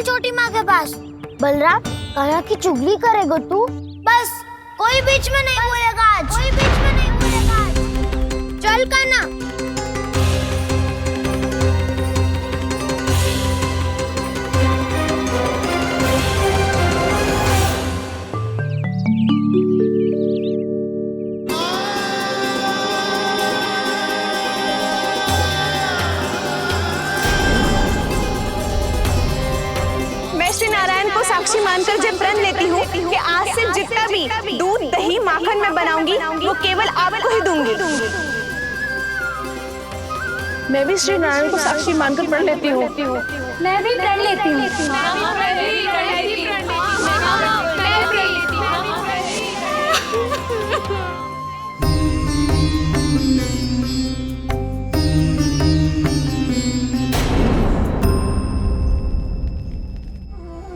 छोटी माँ के पास। बलराम, कान्हा की चुगली करेगा तू? बस, कोई बीच में नहीं बोलेगा आज। कोई बीच में नहीं बोलेगा आज। चल कान्हा। साक्षी मानकर जब प्रण लेती हूँ कि आज से जितना भी दूध दही माखन मैं बनाऊंगी वो केवल आपको ही दूंगी। मैं भी श्री नारायण को साक्षी मानकर प्रण लेती हूँ। मैं भी प्रण लेती हूँ।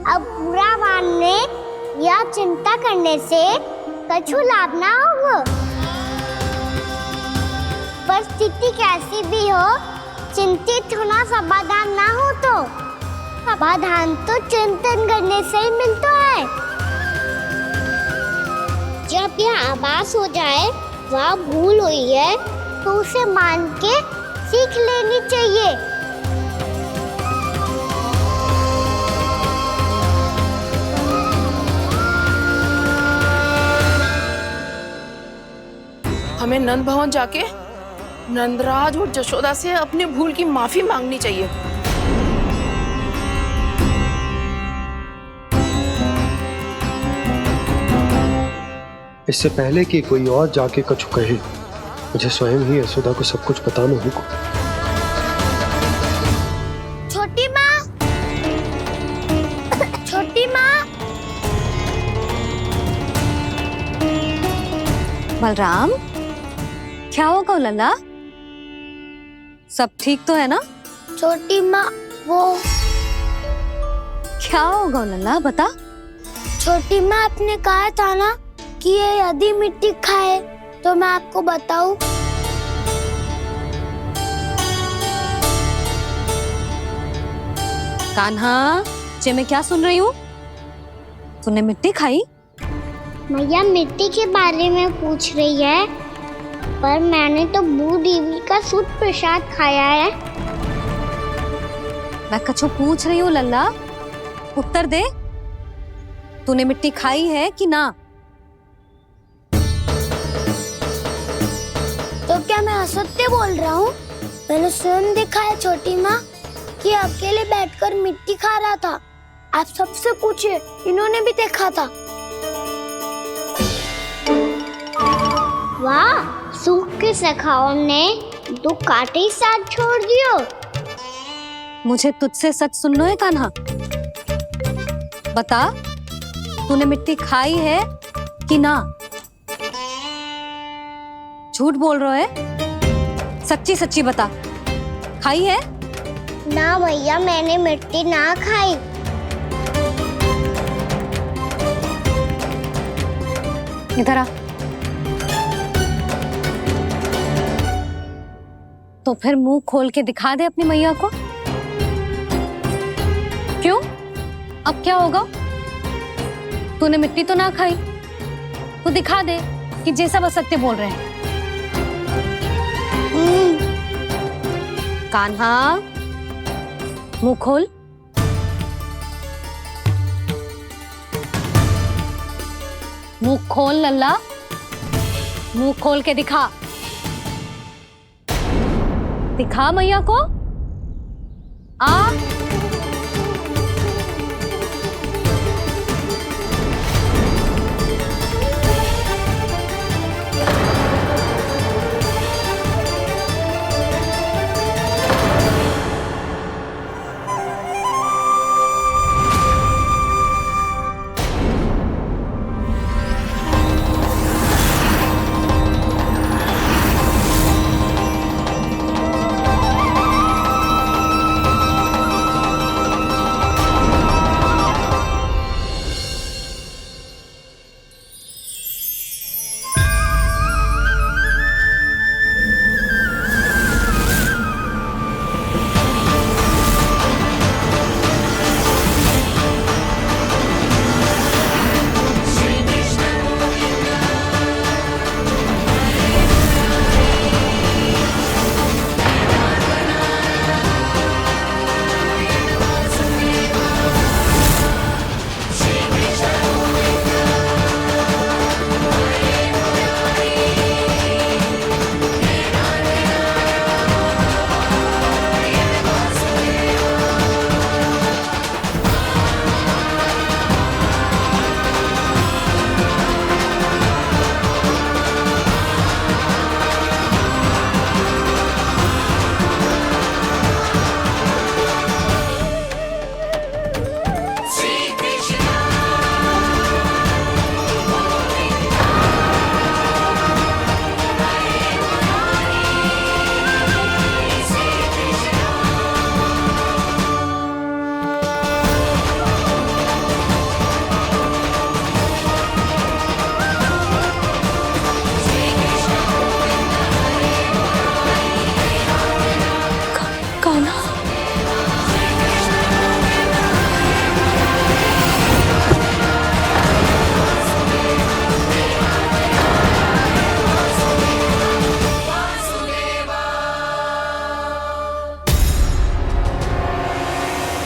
अब बुरा मानने या चिंता करने से कछु लाभ ना होगा। परिस्थिति कैसी भी हो, चिंतित होना समाधान ना हो तो समाधान तो चिंतन करने से ही मिलता है। जब यह आभास हो जाए वह भूल हुई है तो उसे मान के सीख लेनी चाहिए। हमें नंद भवन जाके नंदराज और जशोदा से अपनी भूल की माफी मांगनी चाहिए। इससे पहले कि कोई और जाके कछु कहे, मुझे स्वयं ही यशोदा को सब कुछ बताना होगा। छोटी माँ, छोटी माँ। बलराम, क्या होगा लल्ला? सब ठीक तो है ना? छोटी माँ, वो क्या होगा लल्ला, बता। छोटी माँ, आपने कहा था ना कि ये यदि मिट्टी खाए तो मैं आपको बताऊं। कान्हा, जे मैं क्या सुन रही हूँ? तूने मिट्टी खाई? मैया मिट्टी के बारे में पूछ रही है, पर मैंने तो भू देवी का शुद्ध प्रसाद खाया है। मैं कछु पूछ रही हूँ लल्ला, उत्तर दे। तूने मिट्टी खाई है कि ना? तो क्या मैं असत्य बोल रहा हूँ? मैंने स्वयं देखा है छोटी माँ कि अकेले बैठकर मिट्टी खा रहा था। आप सबसे पूछिए, इन्होंने भी देखा था। वाह, सूख के सखाओं ने दो कांटे ही साथ छोड़ दियो। मुझे तुझसे सच सुनना है कान्हा। बता, तूने मिट्टी खाई है कि ना? झूठ बोल रहा है, सच्ची सच्ची बता, खाई है? ना भैया, मैंने मिट्टी ना खाई। इधर आ। तो फिर मुंह खोल के दिखा दे अपनी मैया को। क्यों? अब क्या होगा? तूने मिट्टी तो ना खाई, तो दिखा दे कि जे सब असत्य बोल रहे हैं। कान्हा, मुंह खोल। मुंह खोल लल्ला, मुंह खोल के दिखा। दिखा मैया को। आ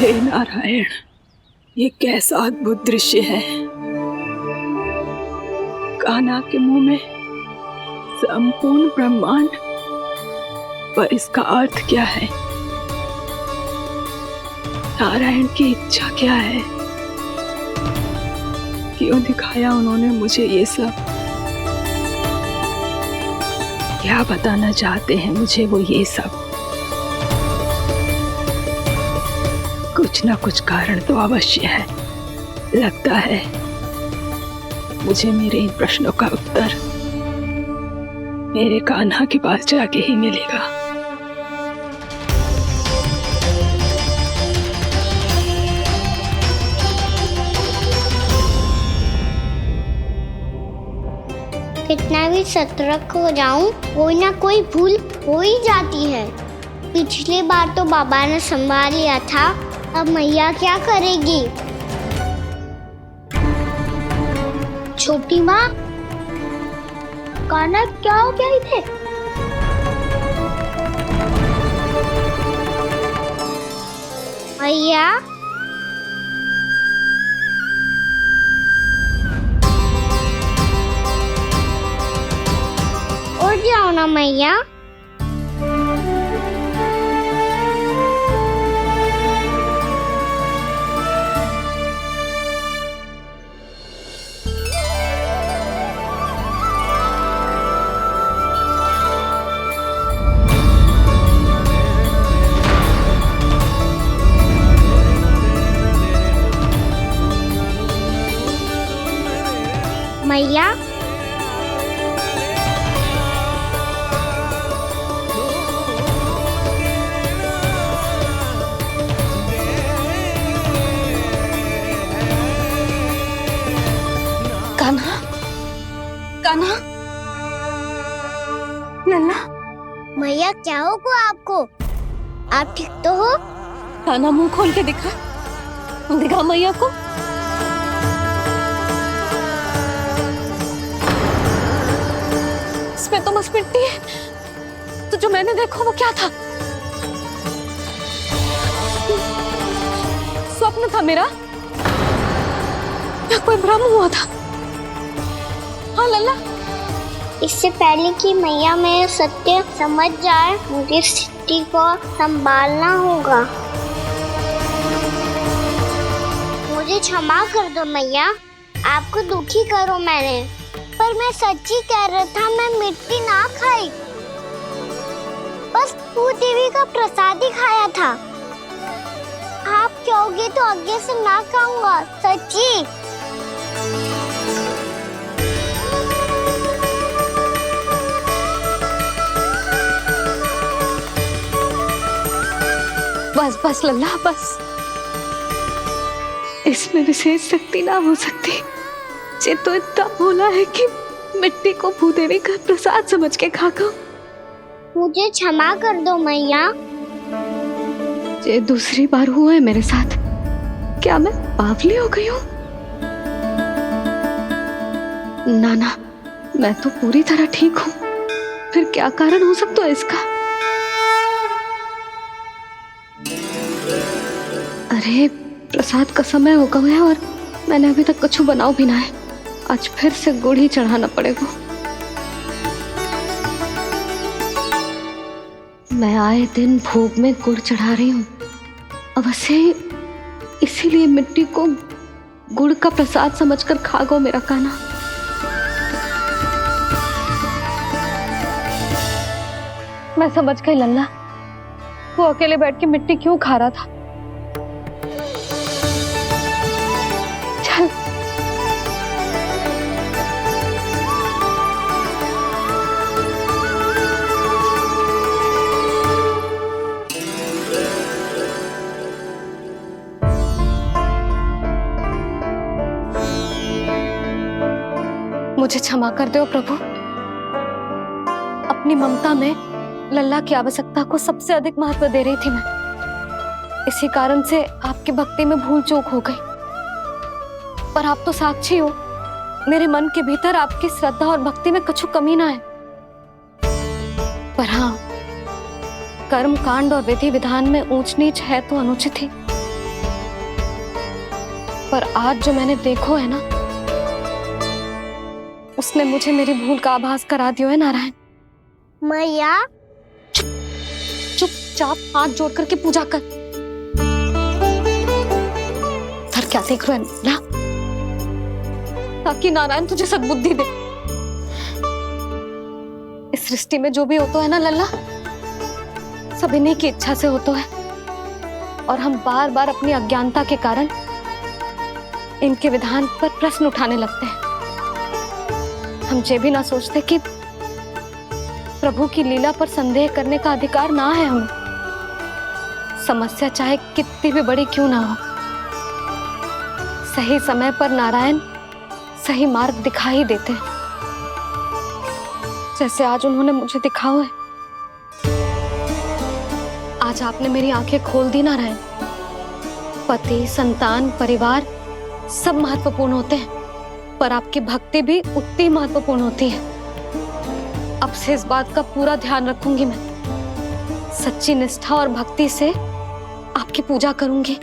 हे नारायण, ये कैसा अद्भुत दृश्य है। कान्हा के मुंह में संपूर्ण ब्रह्मांड, पर इसका अर्थ क्या है? नारायण की इच्छा क्या है? क्यों दिखाया उन्होंने मुझे ये सब? क्या बताना चाहते हैं मुझे वो ये सब? कुछ ना कुछ कारण तो अवश्य है। लगता है मुझे मेरे इन प्रश्नों का उत्तर मेरे कान्हा के पास जाके ही मिलेगा। कितना भी सतर्क हो जाऊं, कोई ना कोई भूल हो ही जाती है। पिछली बार तो बाबा ने संभाल लिया था, अब मैया क्या करेगी? छोटी माँ, कान्हा क्या हो गया इधर? मैया, उठ जाओ ना मैया। मैया, कान्हा, कान्हा, लल्ला, मैया क्या होगा आपको? आप ठीक तो हो? कान्हा मुंह खोल के दिखा, दिखा मैया को। इसमें तो बस मिट्टी है, तो जो मैंने देखा वो क्या था? स्वप्न था मेरा या कोई भ्रम हुआ था? हाँ लल्ला, इससे पहले कि मैया मेरे सत्य समझ जाए, मुझे स्थिति को संभालना होगा। मुझे क्षमा कर दो मैया, आपको दुखी करो मैंने, पर मैं सच्ची कह रहा था, मैं मिट्टी ना खाई, बस भूदेवी का प्रसाद ही खाया था। आप कहोगे तो आगे से ना खाऊंगा, सच्ची। बस बस लल्ला बस, इसमें विशेष शक्ति ना हो सकती। ये तो इतना भोला है कि मिट्टी को भूदेवी का प्रसाद समझ के खा गया। मुझे क्षमा कर दो मैया। ये दूसरी बार हुआ है मेरे साथ। क्या मैं बावली हो गई हूँ? ना ना, मैं तो पूरी तरह ठीक हूँ। फिर क्या कारण हो सकता है इसका? अरे प्रसाद का समय हो गया है और मैंने अभी तक कुछ बनाओ भी ना है। आज फिर से गुड़ ही चढ़ाना पड़ेगा। मैं आए दिन भोग में गुड़ चढ़ा रही हूँ, अवश्य इसीलिए मिट्टी को गुड़ का प्रसाद समझकर खा गो मेरा कान्हा। मैं समझ गई लल्ला, वो अकेले बैठ के मिट्टी क्यों खा रहा था। चल मुझे क्षमा कर दो प्रभु। अपनी ममता में लल्ला की आवश्यकता को सबसे अधिक महत्व दे रही थी मैं। इसी कारण से आपकी भक्ति में भूल चूक हो गई। पर आप तो साक्षी हो, मेरे मन के भीतर आपकी श्रद्धा और भक्ति में कुछ कमी ना है। पर हाँ, कर्म कांड और विधि विधान में ऊंच नीच है तो अनुचित ही। पर आज जो मैंने देखो है ना, उसने मुझे मेरी भूल का आभास करा दियो है नारायण। मैया चुपचाप हाथ जोड़ करके पूजा कर। सर क्या देख रहे हैं ना, ताकि नारायण तुझे सद्बुद्धि दे। इस सृष्टि में जो भी होता है ना लल्ला, सब इन्हीं की इच्छा से होता है, और हम बार बार अपनी अज्ञानता के कारण इनके विधान पर प्रश्न उठाने लगते हैं। हम ये भी ना सोचते कि प्रभु की लीला पर संदेह करने का अधिकार ना है हमें, समस्या चाहे कितनी भी बड़ी क्यों ना हो। सही समय पर नारायण सही मार्ग दिखा ही देते हैं, जैसे आज उन्होंने मुझे दिखाओ है। आज आपने मेरी आंखें खोल दी नारायण। पति, संतान, परिवार सब महत्वपूर्ण होते हैं, पर आपकी भक्ति भी उतनी महत्वपूर्ण होती है। अब से इस बात का पूरा ध्यान रखूंगी मैं। सच्ची निष्ठा और भक्ति से आपकी पूजा करूंगी,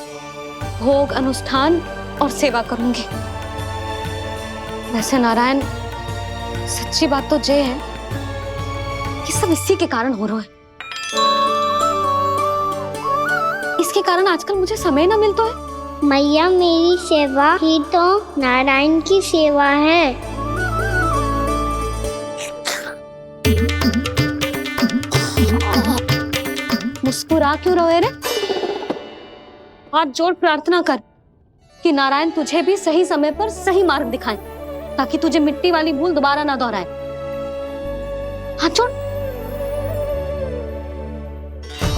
भोग, अनुष्ठान और सेवा करूंगी। वैसे नारायण, सच्ची बात तो ये है कि सब इसी के कारण हो रहा है। इसके कारण आजकल मुझे समय ना मिलता है। मैया, मेरी सेवा ही तो नारायण की सेवा है। मुस्कुरा क्यों रहे रे? हाथ जोड़ प्रार्थना कर कि नारायण तुझे भी सही समय पर सही मार्ग दिखाएं, ताकि तुझे मिट्टी वाली भूल दोबारा ना दोहराए। हाथ जोड़।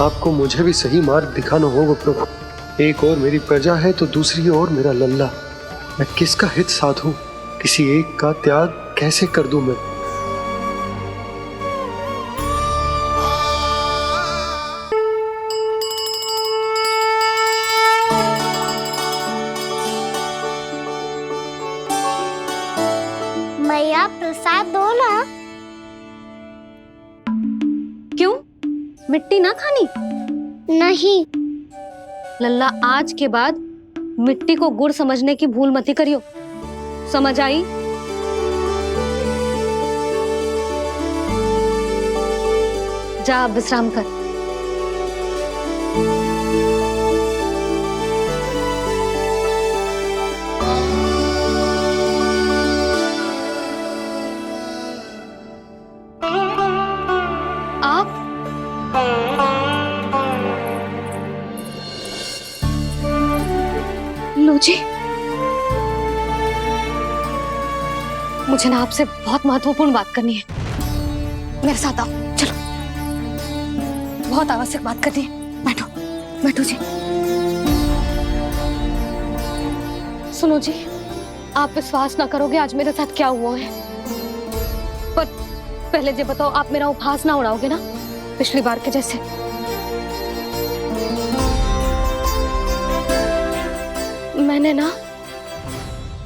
आपको मुझे भी सही मार्ग दिखाना होगा प्रभु। एक और मेरी प्रजा है तो दूसरी ओर मेरा लल्ला। मैं किसका हित साधूं? किसी एक का त्याग कैसे कर दूं मैं? मैया, प्रसाद दो ना। क्यों? मिट्टी ना खानी? नहीं। लल्ला, आज के बाद मिट्टी को गुड़ समझने की भूल मत करियो। समझ आई? जा विश्राम कर। आप लो जी, मुझे ना आपसे बहुत महत्वपूर्ण बात करनी है। मेरे साथ आओ, चलो। बहुत आवश्यक बात करनी है। बैठो, बैठो जी। सुनो जी, आप विश्वास ना करोगे आज मेरे साथ क्या हुआ है। पर पहले ये बताओ, आप मेरा उपहास ना उड़ाओगे ना, पिछली बार के जैसे? मैंने ना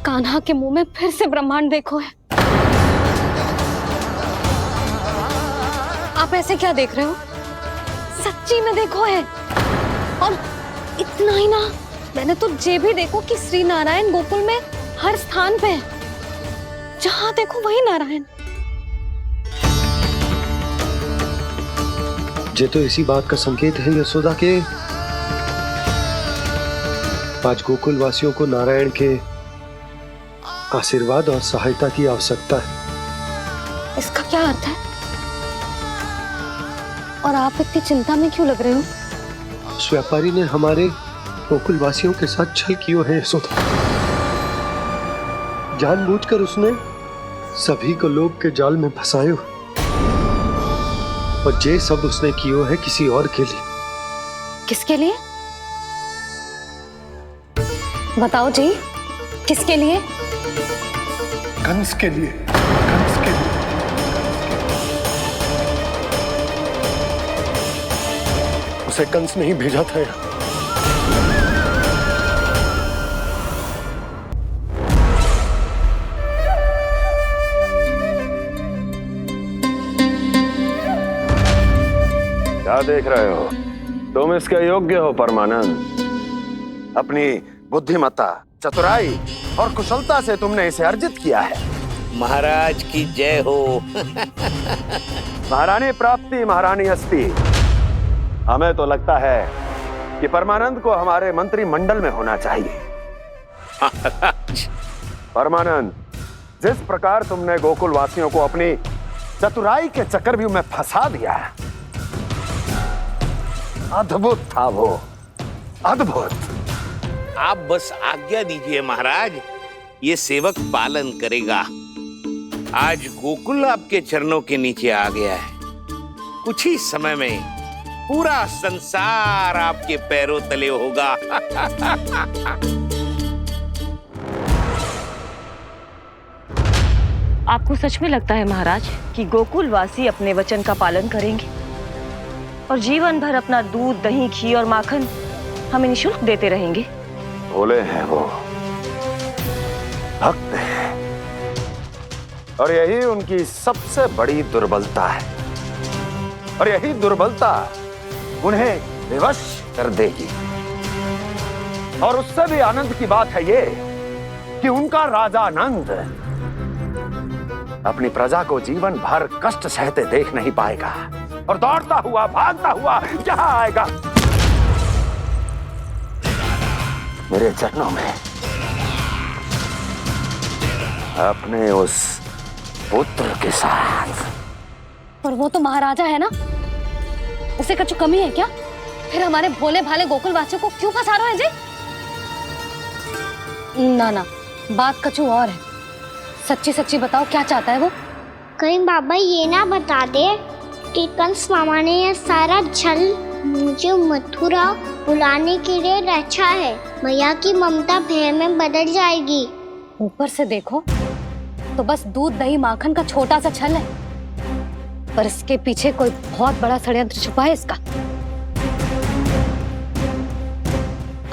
कान्हा के मुंह में फिर से ब्रह्मांड देखो है। आप ऐसे क्या देख रहे हो? सच्ची में देखो है। और इतना ही ना, मैंने तो ये भी देखो कि श्री नारायण गोकुल में हर स्थान पे है। जहां देखो वही नारायण। ये तो इसी बात का संकेत है यशोदा के आज गोकुल वासियों को नारायण के आशीर्वाद और सहायता की आवश्यकता है। इसका क्या अर्थ है? और आप इतनी चिंता में क्यों लग रहे हो? उस व्यापारी ने हमारे गोकुल वासियों के साथ छल कियो है यशोदा। जानबूझकर उसने सभी को लोभ के जाल में फंसायो, और ये सब उसने कियो है किसी और के लिए। किसके लिए? बताओ जी, किसके लिए? कंस के लिए। कंस के लिए। उसे कंस नहीं भेजा था यहाँ। क्या देख रहे हो? तुम इसके योग्य हो परमानंद। अपनी बुद्धिमत्ता, चतुराई और कुशलता से तुमने इसे अर्जित किया है। महाराज की जय हो। महारानी प्राप्ति महारानी हस्ती। हमें तो लगता है कि परमानंद को हमारे मंत्रिमंडल में होना चाहिए। परमानंद, जिस प्रकार तुमने गोकुल वासियों को अपनी चतुराई के चक्रव्यूह में फंसा दिया है, अद्भुत था वो, अद्भुत। आप बस आज्ञा दीजिए महाराज, ये सेवक पालन करेगा। आज गोकुल आपके चरणों के नीचे आ गया है। कुछ ही समय में पूरा संसार आपके पैरों तले होगा। आपको सच में लगता है महाराज कि गोकुल वासी अपने वचन का पालन करेंगे और जीवन भर अपना दूध, दही, घी और माखन हमें निःशुल्क देते रहेंगे? भोले हैं वो, भक्त हैं, और यही उनकी सबसे बड़ी दुर्बलता है। और यही दुर्बलता उन्हें विवश कर देगी। और उससे भी आनंद की बात है ये कि उनका राजा नंद अपनी प्रजा को जीवन भर कष्ट सहते देख नहीं पाएगा और दौड़ता हुआ, भागता हुआ यहां आएगा मेरे चरणों में, अपने उस पुत्र के साथ। पर वो तो महाराजा है ना, उसे कुछ कमी है क्या? फिर हमारे भोले भाले गोकुल वासियों को क्यों फंसा रहे हैं जी? ना ना, बात कछु और है। सच्ची सच्ची बताओ, क्या चाहता है वो? कहीं बाबा ये ना बता दे कि कंस मामा ने यह सारा छल मुझे मथुरा बुलाने के लिए रचा है। मैया की ममता भय में बदल जाएगी। ऊपर से देखो तो बस दूध, दही, माखन का छोटा सा छल है, पर इसके पीछे कोई बहुत बड़ा षड्यंत्र छुपा है इसका।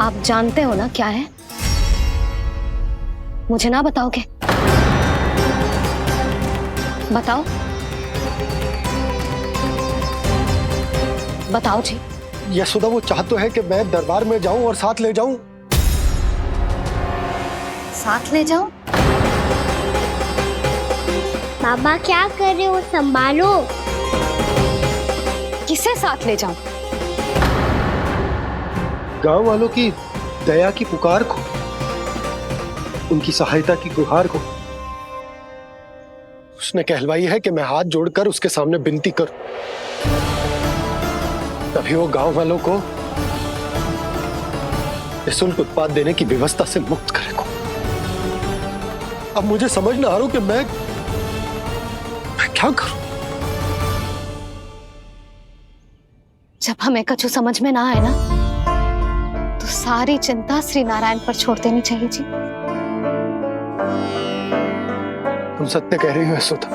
आप जानते हो ना क्या है? मुझे ना बताओगे? बताओ बताओ जी। यशोदा, वो चाह तो है कि मैं दरबार में जाऊं और साथ ले जाऊं। साथ ले जाऊं? बाबा क्या कर रहे हो, संभालो। किसे साथ ले जाऊं? गांव वालों की दया की पुकार को, उनकी सहायता की गुहार को। उसने कहलवाई है कि मैं हाथ जोड़कर उसके सामने विनती करूं, तभी वो गांव वालों को निःशुल्क उत्पाद देने की व्यवस्था से मुक्त करेगा। अब मुझे समझ ना आ रहा कि मैं क्या करूं। जब हमें कछु समझ में ना आए ना, तो सारी चिंता श्री नारायण पर छोड़ देनी चाहिए जी। तुम सत्य कह रही हो यशोदा,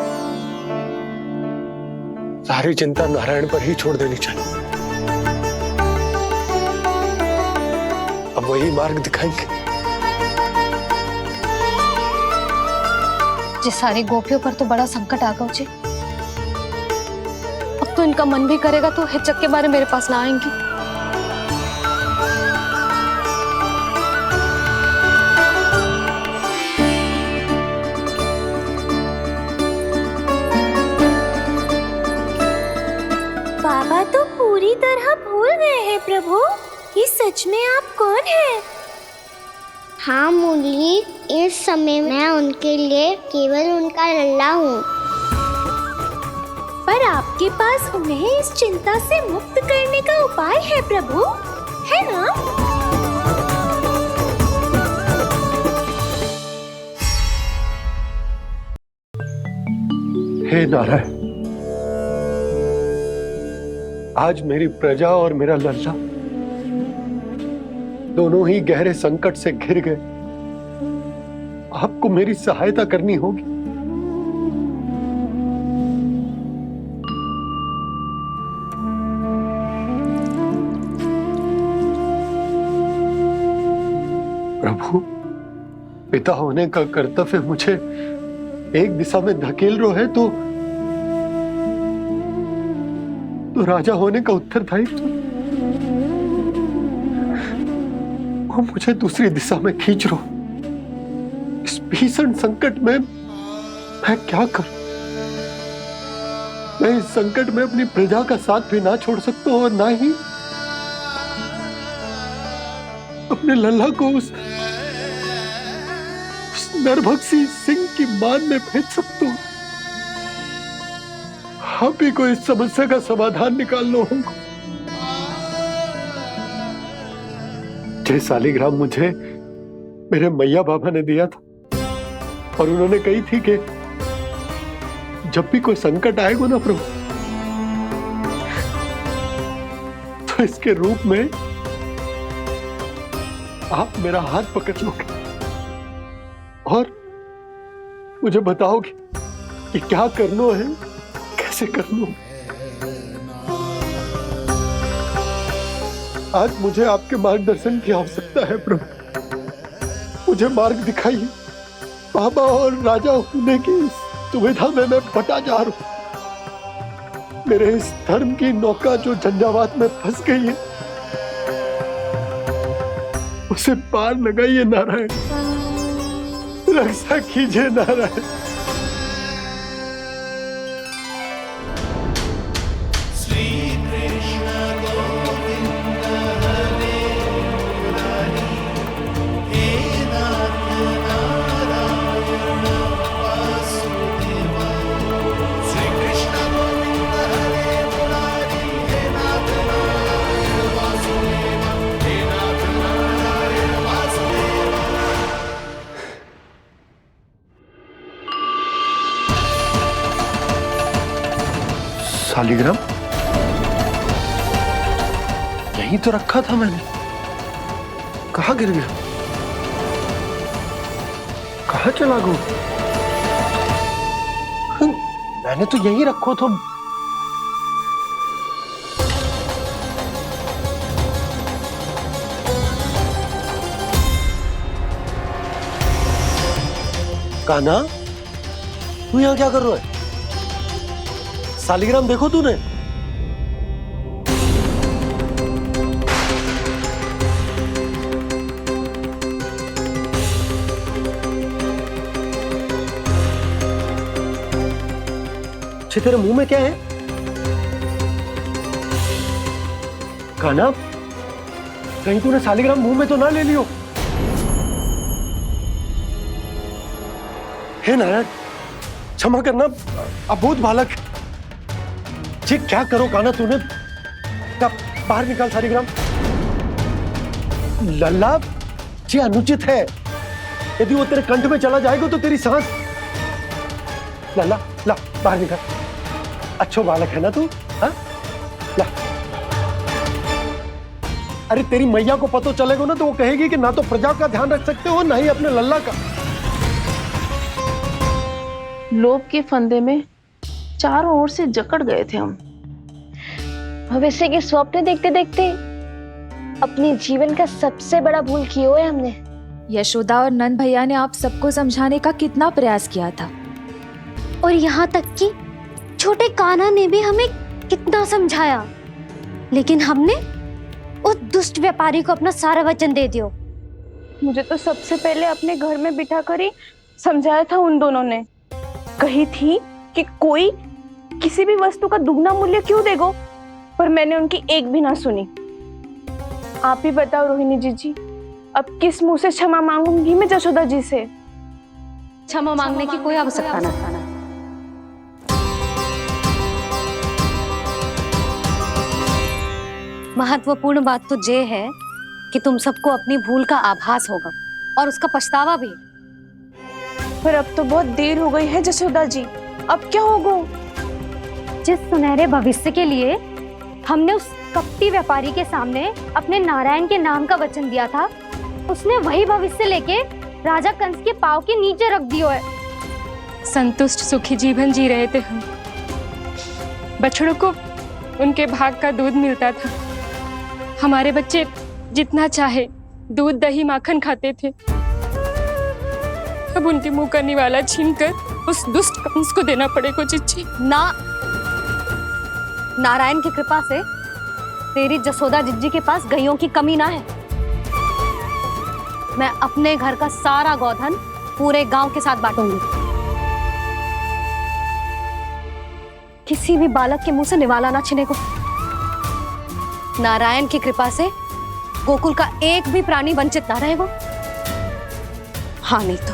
सारी चिंता नारायण पर ही छोड़ देनी चाहिए। अब वही मार्ग दिखाएंगे। जिस सारी गोपियों पर तो बड़ा संकट आ गया जी। अब तो इनका मन भी करेगा तो हिचक के बारे मेरे पास ना आएंगी। बाबा तो पूरी तरह भूल गए हैं प्रभु, ये सच में आप कौन हैं? हाँ मुरली, इस समय मैं उनके लिए केवल उनका लल्ला हूँ। पर आपके पास उन्हें इस चिंता से मुक्त करने का उपाय है प्रभु, है ना? हे नारायण, आज मेरी प्रजा और मेरा लल्ला दोनों ही गहरे संकट से घिर गए। आपको मेरी सहायता करनी होगी। प्रभु, पिता होने का कर्तव्य मुझे एक दिशा में धकेल रहा है तो राजा होने का उत्तरदायित्व वो मुझे दूसरी दिशा में खींच रहे हो। इस भीषण संकट में मैं क्या करूं? मैं इस संकट में अपनी प्रजा का साथ भी ना छोड़ सकता हूं और ना ही अपने लल्ला को उस नरभक्षी सिंह की मान में भेज सकता हूं। आप ही को इस समस्या का समाधान निकालना होगा। जय शालिग्राम मुझे मेरे मैया बाबा ने दिया था और उन्होंने कही थी कि जब भी कोई संकट आएगा ना प्रभु, तो इसके रूप में आप मेरा हाथ पकड़ लोगे और मुझे बताओगे कि क्या करना है, कैसे करना है। आज मुझे आपके मार्गदर्शन की आवश्यकता है प्रभु। मुझे मार्ग दिखाइए। बाबा और राजा होने की इस दुविधा में मैं बटा जा रहा हूं। मेरे इस धर्म की नौका जो झंझावात में फंस गई है, उसे पार लगाइए नारायण, रक्षा कीजिए नारायण। शालिग्राम यहीं तो रखा था मैंने, कहाँ गिर गया? कहाँ चला गया? मैंने तो यहीं रखो तो। कान्हा, तू यहाँ क्या कर रहा है? शालिग्राम देखो तूने? अच्छे, तेरे मुंह में क्या है? कान्हा, कहीं तूने शालिग्राम मुंह में तो ना ले लियो? हे नारायण, क्षमा करना, अबोध बालक। जी क्या करो कान्हा तूने? बाहर निकाल शालिग्राम। लल्ला, जी अनुचित है। यदि वो तेरे कंठ में चला जाएगा तो तेरी सांस। लल्ला, ला बाहर निकाल। अच्छो बालक है ना तू? हाँ, ला। अरे तेरी मैया को पता चलेगा ना तो वो कहेगी कि ना तो प्रजा का ध्यान रख सकते हो, ना ही अपने लल्ला का। लोभ के फंदे में चारों ओर से जकड़ गए थे हम। भविष्य के स्वप्न देखते देखते अपने जीवन का सबसे बड़ा भूल किया है हमने। यशोदा और नंद भैया ने आप सबको समझाने का कितना प्रयास किया था, और यहाँ तक कि छोटे कान्हा ने भी हमें कितना समझाया, लेकिन हमने उस दुष्ट व्यापारी को अपना सारा वचन दे दिया। मुझे तो सबसे पहले अपने घर में बिठा कर ही समझाया था उन दोनों ने। कही थी कि कोई किसी भी वस्तु का दुगना मूल्य क्यों देगा, पर मैंने उनकी एक भी ना सुनी। आप ही बताओ रोहिणी जी, अब किस मुंह से क्षमा मांगूंगी मैं जशोदा जी से? क्षमा मांगने की कोई आवश्यकता ना। महत्वपूर्ण बात तो ये है कि तुम सबको अपनी भूल का आभास होगा और उसका पछतावा भी। पर अब तो बहुत देर हो गई है जशोदा जी, अब क्या होगा? जिस सुनहरे भविष्य के लिए हमने उस कपटी व्यापारी के सामने अपने नारायण के नाम का वचन दिया था, उसने वही भविष्य लेके राजा कंस के पांव के नीचे रख दिया है। संतुष्ट सुखी जीवन जी रहे थे हम। बछड़ों को उनके भाग का दूध मिलता था। हमारे बच्चे जितना चाहे दूध दही माखन खाते थे। अब उनके मुंह का निवाला छीनकर उस दुष्ट कंस को देना पड़ेगा चिच्ची। ना, नारायण की कृपा से तेरी जसोदा जिज्जी के पास गईयों की कमी ना है। मैं अपने घर का सारा गोधन पूरे गांव के साथ बांटूंगी। किसी भी बालक के मुंह से निवाला ना छिने को। नारायण की कृपा से गोकुल का एक भी प्राणी वंचित ना रहेगा। हाँ नहीं तो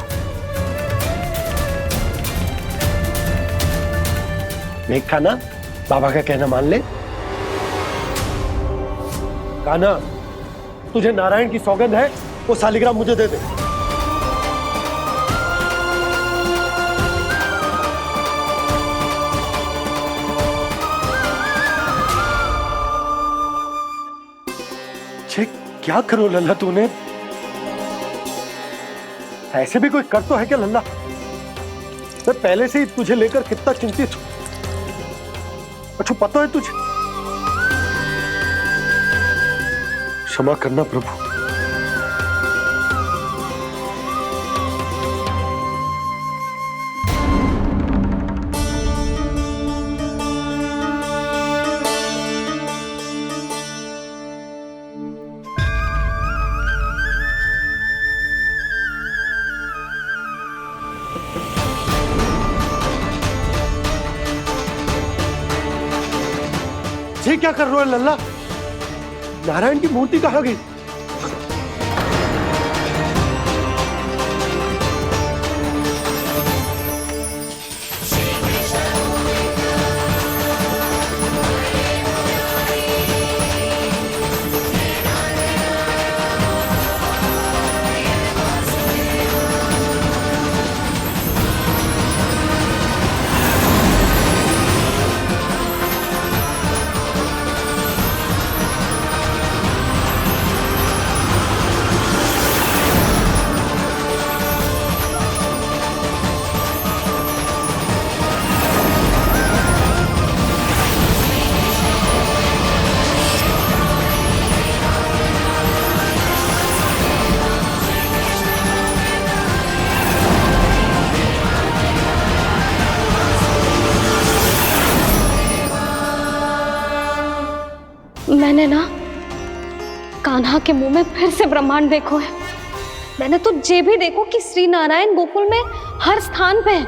देख कान्हा, बाबा का कहना मान ले। कान्हा, तुझे नारायण की सौगंध है, वो शालिग्राम मुझे दे दे। क्या करो लल्ला तूने? ऐसे भी कोई कर तो है क्या लल्ला? मैं पहले से ही तुझे लेकर कितना चिंतित हूं। अच्छा पता है तुझे? क्षमा करना प्रभु। ये क्या कर रहे हो लल्ला? नारायण की मूर्ति कहाँ गई? मैंने ना कान्हा के मुंह में फिर से ब्रह्मांड देखो है। मैंने तो ये भी देखो कि श्री नारायण गोकुल में हर स्थान पे है।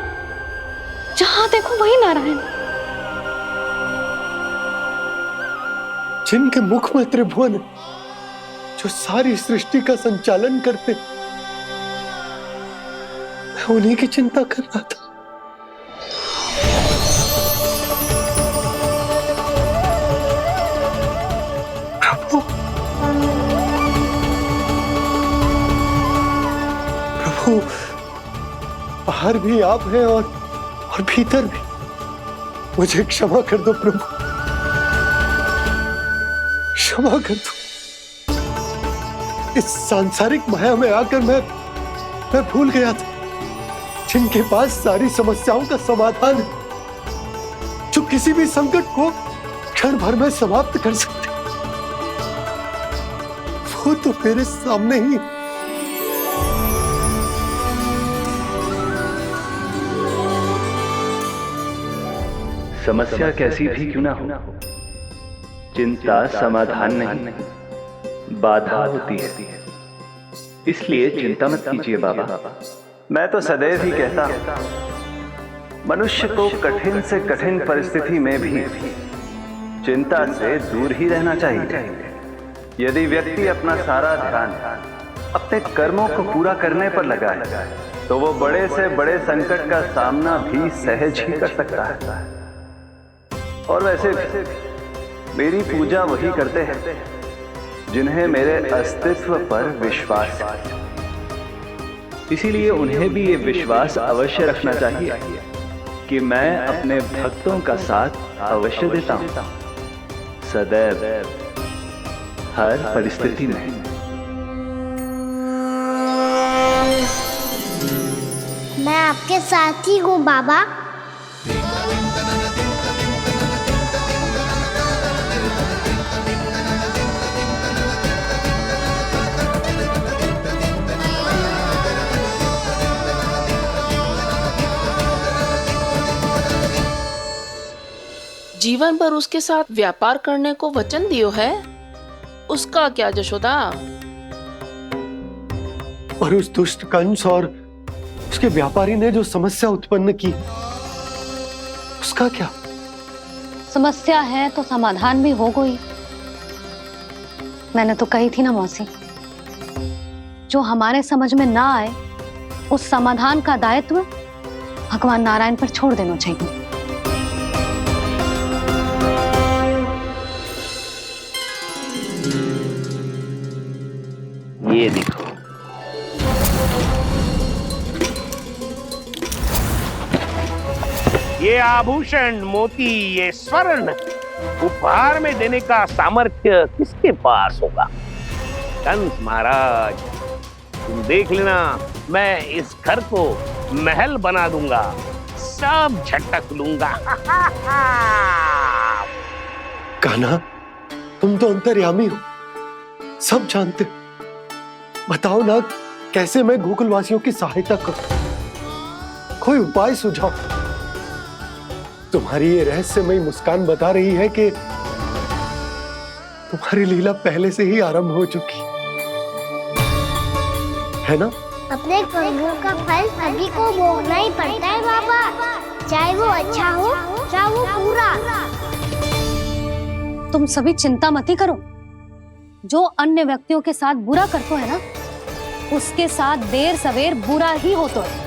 जहां देखो वही नारायण। जिनके मुख में त्रिभुवन है, जो सारी सृष्टि का संचालन करते, मैं उन्हीं की चिंता कर रहा था। प्रभु, बाहर भी आप हैं और भीतर भी। मुझे क्षमा कर दो प्रभु, क्षमा कर दो। इस सांसारिक माया में आकर मैं भूल गया था जिनके पास सारी समस्याओं का समाधान है, जो किसी भी संकट को क्षण भर में समाप्त कर सकते, वो तो मेरे सामने ही। समस्या कैसी भी क्यों ना हो, चिंता समाधान नहीं, बाधा होती है। इसलिए चिंता मत कीजिए बाबा। मैं तो सदैव ही कहता हूं, मनुष्य को कठिन से कठिन परिस्थिति में भी चिंता से दूर ही रहना चाहिए। यदि व्यक्ति अपना सारा ध्यान अपने कर्मों को पूरा करने पर लगाए, तो वो बड़े से बड़े संकट का सामना भी सहज ही कर सकता है। और वैसे भी मेरी पूजा वही करते हैं जिन्हें मेरे अस्तित्व पर विश्वास है। इसीलिए उन्हें भी ये विश्वास अवश्य रखना चाहिए कि मैं अपने भक्तों का साथ अवश्य देता हूं, सदैव, हर परिस्थिति में। मैं आपके साथ ही हूँ बाबा। जीवन भर उसके साथ व्यापार करने को वचन दियो है, उसका क्या जशोदा? और उस दुष्ट कंस और उसके व्यापारी ने जो समस्या उत्पन्न की, उसका क्या? समस्या है तो समाधान भी होगा ही। मैंने तो कही थी ना मौसी, जो हमारे समझ में ना आए उस समाधान का दायित्व भगवान नारायण पर छोड़ देना चाहिए। ये देखो, ये आभूषण, मोती, ये स्वर्ण उपहार में देने का सामर्थ्य किसके पास होगा? कंस महाराज, तुम देख लेना, मैं इस घर को महल बना दूंगा, सब झटक लूंगा। कान्हा, तुम तो अंतर्यामी हो, सब जानते हो। बताओ ना, कैसे मैं गोकुलवासियों की सहायता करूं? कोई उपाय सुझाओ। तुम्हारी ये रहस्यमयी मुस्कान बता रही है कि तुम्हारी लीला पहले से ही आरंभ हो चुकी है ना? अपने कर्मों का फल सभी को भोगना ही पड़ता है बाबा, चाहे वो अच्छा हो चाहे वो बुरा। तुम सभी चिंता मत ही करो। जो अन्य व्यक्तियों के साथ बुरा करते है ना, उसके साथ देर सवेर बुरा ही होता है।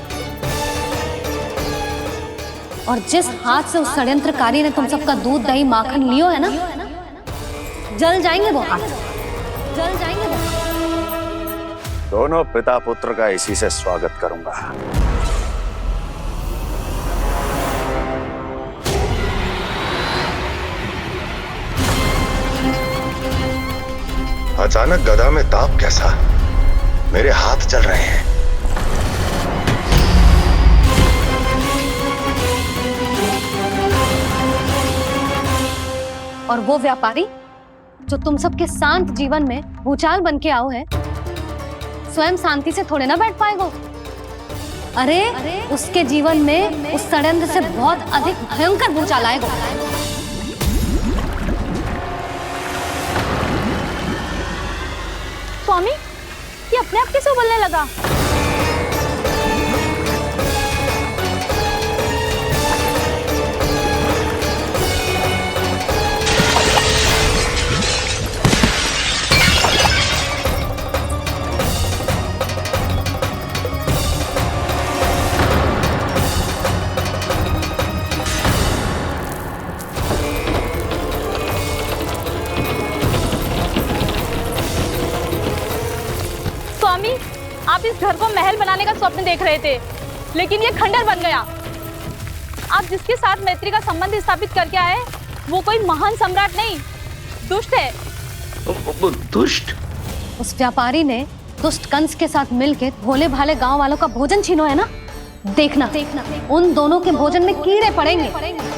और जिस हाथ से उस षड्यंत्रकारी ने तुम सबका दूध दही माखन लियो है ना, जल जाएंगे वो हाथ, जल जाएंगे वो हाथ। दोनों पिता पुत्र का इसी से स्वागत करूंगा। अचानक गदा में ताप कैसा? मेरे हाथ चल रहे हैं। और वो व्यापारी जो तुम सबके शांत जीवन में भूचाल बन के आओ है, स्वयं शांति से थोड़े ना बैठ पाएगा। अरे उसके जीवन में उस षड्यंत्र से बहुत अधिक भयंकर भूचाल आएगा। स्वामी, ये अपने आप कैसे उबलने लगा? स्वामी, आप इस घर को महल बनाने का स्वप्न देख रहे थे, लेकिन ये खंडर बन गया। आप जिसके साथ मैत्री का संबंध स्थापित करके आए, वो कोई महान सम्राट नहीं, दुष्ट है। दुष्ट? उस व्यापारी ने दुष्ट कंस के साथ मिलकर भोले भाले गांव वालों का भोजन छीनो है ना, देखना उन दोनों के भोजन में कीड़े पड़ेंगे।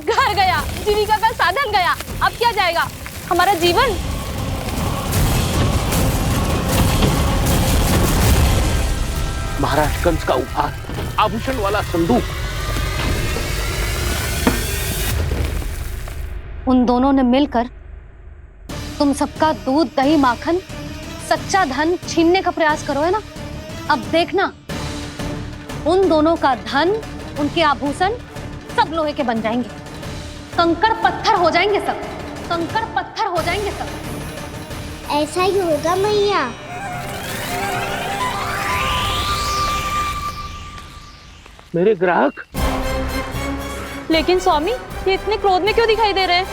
घर गया, जीविका का साधन गया, अब क्या जाएगा हमारा जीवन? महाराज कंस का उपहार, आभूषण वाला संदूक। उन दोनों ने मिलकर तुम सबका दूध दही माखन सच्चा धन छीनने का प्रयास करो है ना। अब देखना उन दोनों का धन, उनके आभूषण सब लोहे के बन जाएंगे, कंकड़ पत्थर हो जाएंगे सब, कंकड़ पत्थर हो जाएंगे सब। ऐसा ही होगा मैया। मेरे ग्राहक? लेकिन स्वामी, ये इतने क्रोध में क्यों दिखाई दे रहे हैं?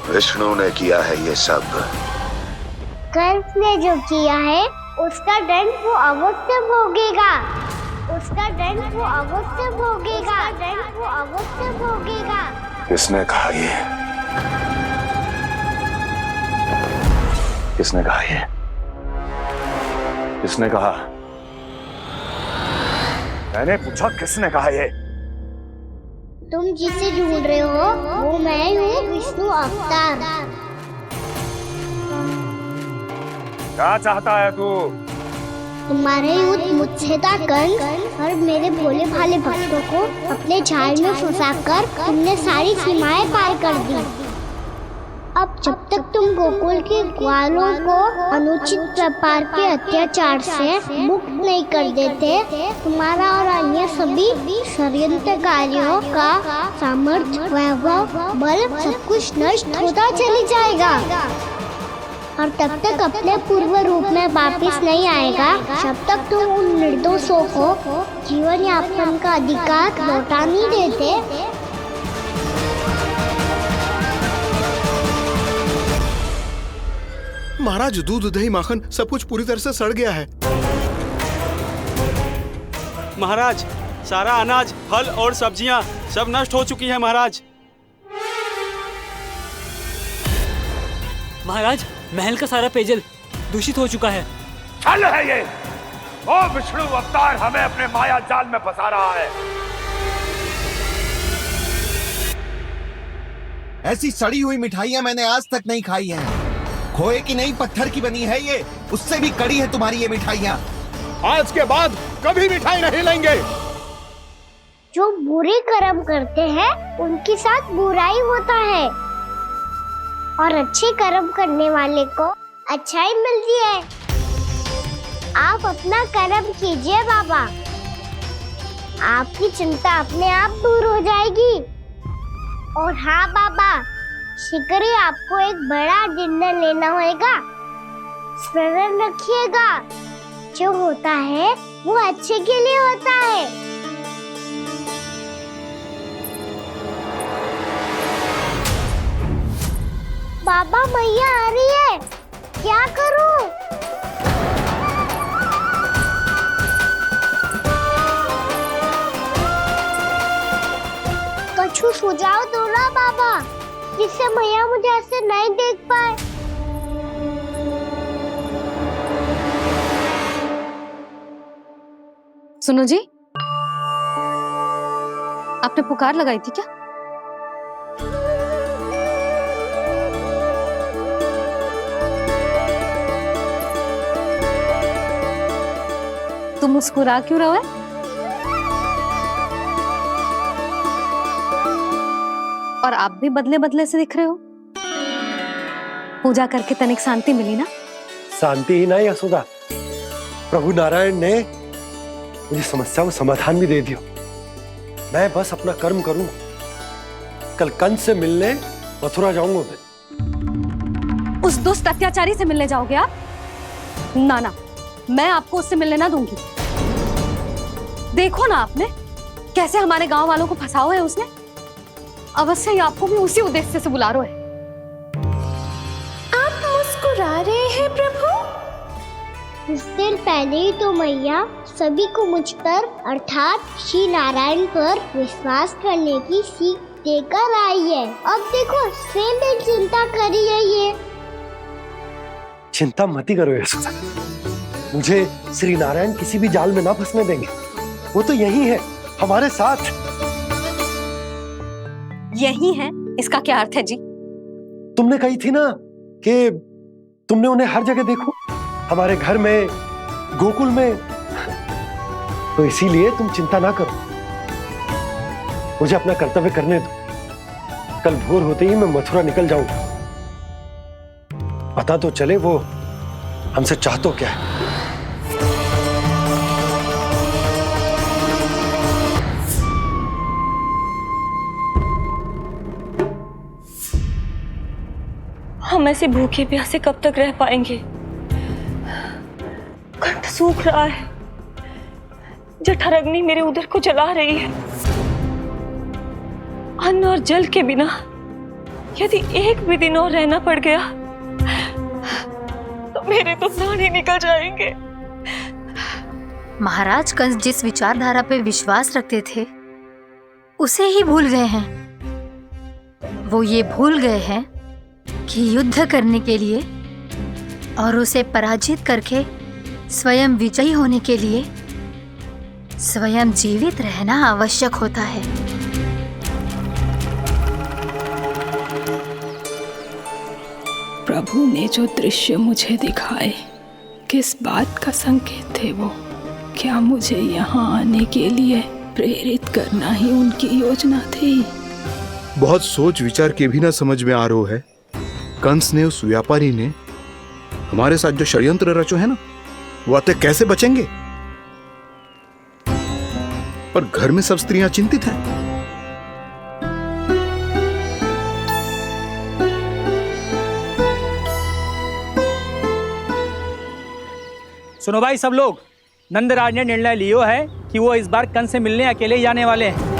विष्णु ने किया है ये सब। कंस ने जो किया है उसका दंड वो अवश्य भोगेगा। उसका दंड वो अवश्य भोगेगा। दंड वो अवश्य भोगेगा। किसने कहा ये? किसने कहा ये? किसने कहा? मैंने पूछा किसने कहा ये? तुम जिसे ढूंढ रहे हो वो मैं हूँ, विष्णु अवतार। क्या चाहता है तू? तुम्हारे युद्ध मुझसे था कंस, और मेरे भोले भाले भक्तों को अपने जाल में फंसाकर तुमने सारी सीमाएं पार कर दी। अब जब तक तुम गोकुल के ग्वालों को अनुचित प्रकार के अत्याचार से मुक्त नहीं कर देते, तुम्हारा और अन्य सभी षड्यंत्रकारियों का सामर्थ्य, वैभव, बल सब कुछ नष्ट होता चली जाएगा। और तब तक अपने पूर्व रूप में वापस नहीं आएगा जब तक तुम उन निर्दोषों को जीवन यापन का अधिकार लौटा नहीं देते। महाराज, दूध, दही, माखन सब कुछ पूरी तरह से सड़ गया है। महाराज, सारा अनाज, फल और सब्जियां सब नष्ट हो चुकी है महाराज। महाराज, महल का सारा पेयजल दूषित हो चुका है। छल है ये। ओ विष्णु अवतार हमें अपने माया जाल में फंसा रहा है। ऐसी सड़ी हुई मिठाइयां मैंने आज तक नहीं खाई हैं। खोए की नहीं, पत्थर की बनी है ये, उससे भी कड़ी है तुम्हारी ये मिठाइयां। आज के बाद कभी मिठाई नहीं लेंगे। जो बुरे कर्म करते हैं उनके साथ बुराई होता है, और अच्छे कर्म करने वाले को अच्छाई मिलती है। आप अपना कर्म कीजिए बाबा, आपकी चिंता अपने आप दूर हो जाएगी। और हाँ बाबा, शीघ्र ही आपको एक बड़ा डिनर लेना होगा। स्मरण रखिएगा, जो होता है वो अच्छे के लिए होता है। बाबा, मैया आ रही है, क्या करूं? कछु सुझाव दो ना बाबा, जिससे मैया मुझे ऐसे नहीं देख पाए। सुनो जी, आपने पुकार लगाई थी क्या? तुम मुस्कुरा क्यों रहे हो? और आप भी बदले बदले से दिख रहे हो। पूजा करके तनिक शांति मिली ना? शांति ही नहीं यशोदा, प्रभु नारायण ने मुझे समस्या को समाधान भी दे दिया। मैं बस अपना कर्म करूं। कल कंस से मिलने मथुरा जाऊंगा मैं। उस दुष्ट अत्याचारी से मिलने जाओगे आप? ना ना, मैं आपको उससे मिलने ना दूंगी। देखो ना आपने कैसे हमारे गांव वालों को फंसाओ है उसने। अवश्य ही आपको भी उसी उद्देश्य से बुला रहा है। आप मुस्कुरा रहे हैं प्रभु? कुछ देर पहले ही तो मैया सभी को मुझ पर अर्थात श्री नारायण पर विश्वास करने की सीख देकर आई है। अब देखो स्वयं भी चिंता करी है ये। चिंता मत करो यशोदा, मुझे श्री नारायण किसी भी जाल में ना फंसने देंगे। वो तो यही है हमारे साथ। यही है, इसका क्या अर्थ है जी? तुमने कही थी ना कि तुमने उन्हें हर जगह देखो, हमारे घर में, गोकुल में। तो इसीलिए तुम चिंता ना करो, मुझे अपना कर्तव्य करने दो। कल भोर होते ही मैं मथुरा निकल जाऊंगा। पता तो चले वो हमसे चाहतो क्या है। हम ऐसे भूखे प्यासे कब तक रह पाएंगे? कंठ सूख रहा है, जठराग्नि मेरे उदर को जला रही है। अन्न और जल के बिना यदि एक भी दिन और रहना पड़ गया तो मेरे तो प्राण ही निकल जाएंगे। महाराज कंस जिस विचारधारा पे विश्वास रखते थे उसे ही भूल गए हैं। वो ये भूल गए हैं कि युद्ध करने के लिए और उसे पराजित करके स्वयं विजयी होने के लिए स्वयं जीवित रहना आवश्यक होता है। प्रभु ने जो दृश्य मुझे दिखाए किस बात का संकेत थे वो? क्या मुझे यहाँ आने के लिए प्रेरित करना ही उनकी योजना थी? बहुत सोच विचार के भी ना समझ में आ रहा है। कंस ने, उस व्यापारी ने हमारे साथ जो षड्यंत्र रचो है ना, वो आते कैसे बचेंगे? पर घर में सब स्त्रियां चिंतित हैं। सुनो भाई सब लोग, नंदराज ने निर्णय लियो है कि वो इस बार कंस से मिलने अकेले जाने वाले हैं।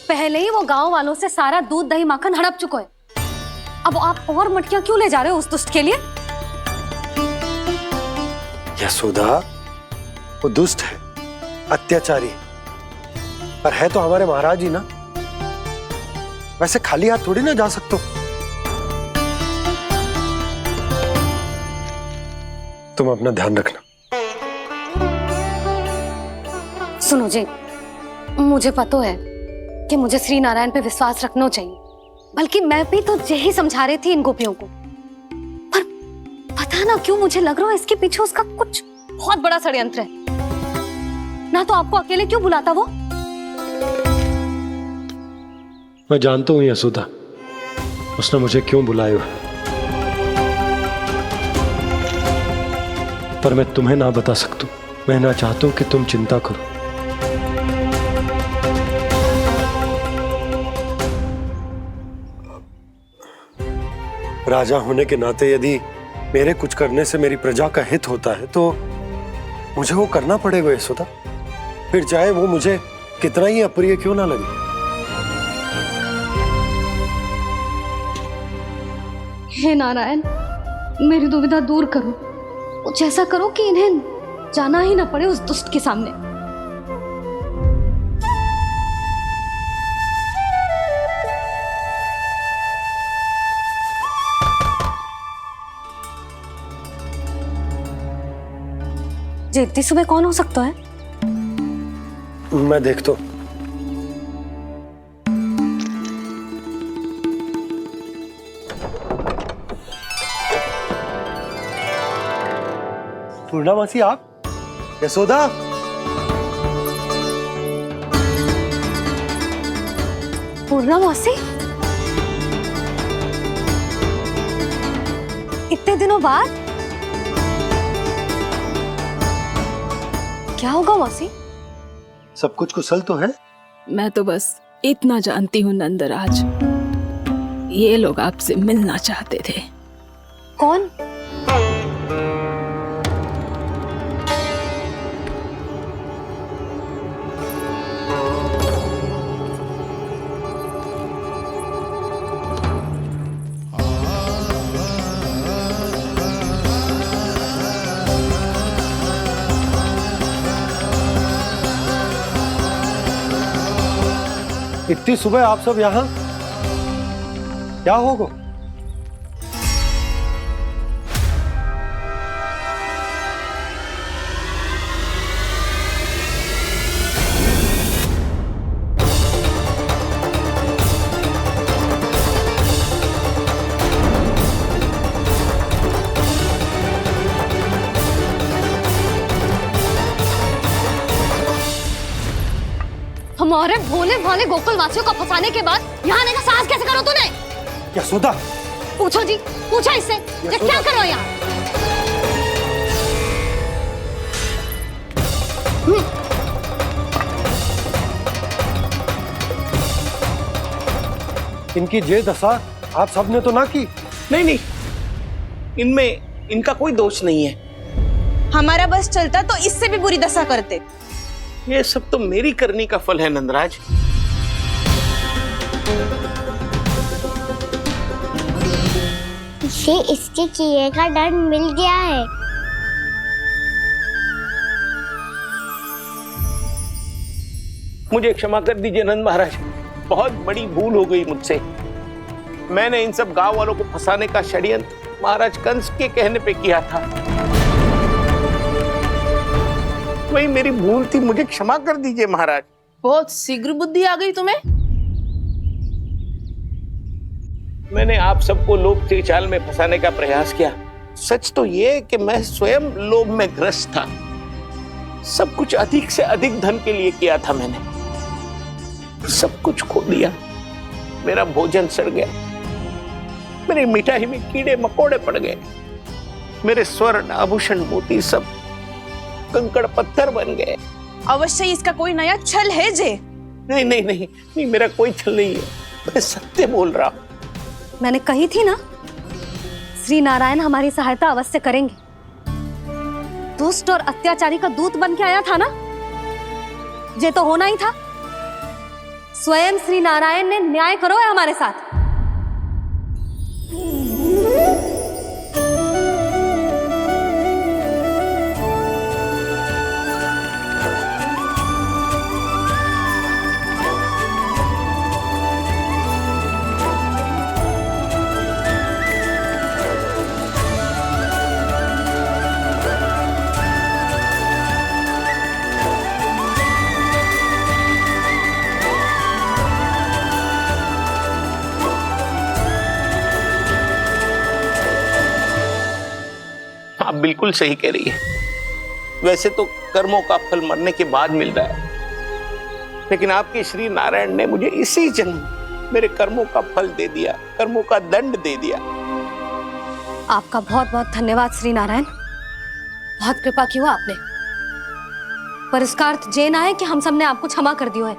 पहले ही वो गांव वालों से सारा दूध दही माखन हड़प चुका है। अब आप और मटकियां क्यों ले जा रहे हो उस दुष्ट के लिए? यशोदा, वो दुष्ट है, अत्याचारी, पर है तो हमारे महाराज ही ना। वैसे खाली हाथ थोड़ी ना जा सकते हो। तुम अपना ध्यान रखना। सुनो जी, मुझे पता है कि मुझे श्री नारायण पे विश्वास रखना चाहिए, बल्कि मैं भी तो यही समझा रही थी इन गोपियों को। पर पता ना क्यों मुझे लग रहा है इसके पीछे उसका कुछ बहुत बड़ा षड्यंत्र है। ना तो आपको अकेले क्यों बुलाता वो? मैं जानता हूं यशोदा, उसने मुझे क्यों बुलाया है, पर मैं तुम्हें ना बता सकता। मैं ना चाहता हूं कि तुम चिंता करो। राजा होने के नाते यदि मेरे कुछ करने से मेरी प्रजा का हित होता है तो मुझे वो करना पड़ेगा यशोदा, फिर चाहे वो मुझे कितना ही अप्रिय क्यों ना लगे। हे नारायण, मेरी दुविधा दूर करो। कुछ ऐसा करो कि इन्हें जाना ही ना पड़े उस दुष्ट के सामने। जी, इतनी सुबह कौन हो सकता है? मैं देखता हूं। पूर्णामासी, आप? यशोदा, पूर्णामासी, इतने दिनों बाद? क्या होगा मौसी? सब कुछ कुशल तो है? मैं तो बस इतना जानती हूँ नंदराज, ये लोग आपसे मिलना चाहते थे। कौन? इतनी सुबह आप सब यहाँ? क्या होगा? हमारे भोले भाले गोकुल वासियों को फंसाने के बाद यहाँ आने का साहस कैसे करो तूने? यशोदा, पूछो जी, पूछो इससे, ये क्या करो यहाँ? इनकी ये दशा आप सबने तो ना की? नहीं नहीं, इनमें इनका कोई दोष नहीं है। हमारा बस चलता तो इससे भी बुरी दशा करते। ये सब तो मेरी करनी का फल है नंदराज। इसे इसके किए का दंड मिल गया है। मुझे क्षमा कर दीजिए नंद महाराज, बहुत बड़ी भूल हो गई मुझसे। मैंने इन सब गांव वालों को फंसाने का षड्यंत्र महाराज कंस के कहने पे किया था। वही मेरी भूल थी, मुझे क्षमा कर दीजिए महाराज। बहुत शीघ्र बुद्धि आ गई तुम्हें। मैंने आप सबको लोभ के जाल में फंसाने का प्रयास किया। सच तो ये कि मैं स्वयं लोभ में ग्रस्त था। सब कुछ अधिक से अधिक धन के लिए किया था मैंने। सब कुछ खो दिया। मेरा भोजन सड़ गया, मेरी मिठाई में कीड़े मकोड़े पड़ गए, मेरे स्वर्ण आभूषण मोती सब कंकड़ पत्थर बन गए। अवश्य इसका कोई नया छल है जे। नहीं नहीं नहीं नहीं, मेरा कोई छल नहीं है, मैं सत्य बोल रहा हूं। मैंने कही थी ना, श्री नारायण हमारी सहायता अवश्य करेंगे। दुष्ट और अत्याचारी का दूत बन के आया था ना, ये तो होना ही था। स्वयं श्री नारायण ने न्याय करो है हमारे साथ। आप बिल्कुल सही कह रही है। वैसे तो कर्मों का फल मरने के बाद मिल रहा है, लेकिन आपके श्री नारायण ने मुझे इसी जन्म मेरे कर्मों का फल दे दिया, कर्मों का दंड दे दिया। आपका बहुत बहुत धन्यवाद श्री नारायण, बहुत कृपा की हो आपने। पर इसका अर्थ ये ना है कि हम सबने आपको क्षमा कर दियो है।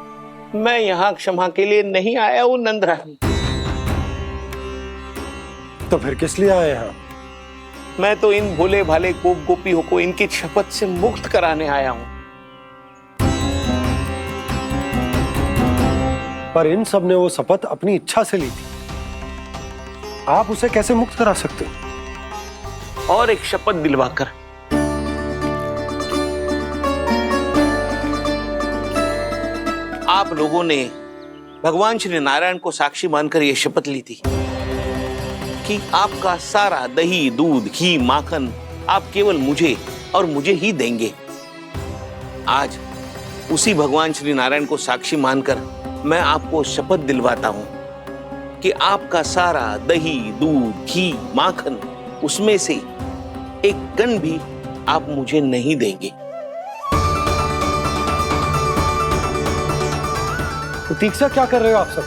मैं यहाँ क्षमा के लिए नहीं आया हूँ नंदरानी। तो फिर किस लिए आए हैं? मैं तो इन भोले भाले गोप गोपियों को इनकी शपथ से मुक्त कराने आया हूं। पर इन सब ने वो शपथ अपनी इच्छा से ली थी, आप उसे कैसे मुक्त करा सकते? और एक शपथ दिलवाकर। आप लोगों ने भगवान श्री नारायण को साक्षी मानकर यह शपथ ली थी कि आपका सारा दही, दूध, घी, माखन आप केवल मुझे और मुझे ही देंगे। आज उसी भगवान श्री नारायण को साक्षी मानकर मैं आपको शपथ दिलवाता हूं कि आपका सारा दही, दूध, घी, माखन उसमें से एक कण भी आप मुझे नहीं देंगे। प्रतीक्षा क्या कर रहे हो आप सब?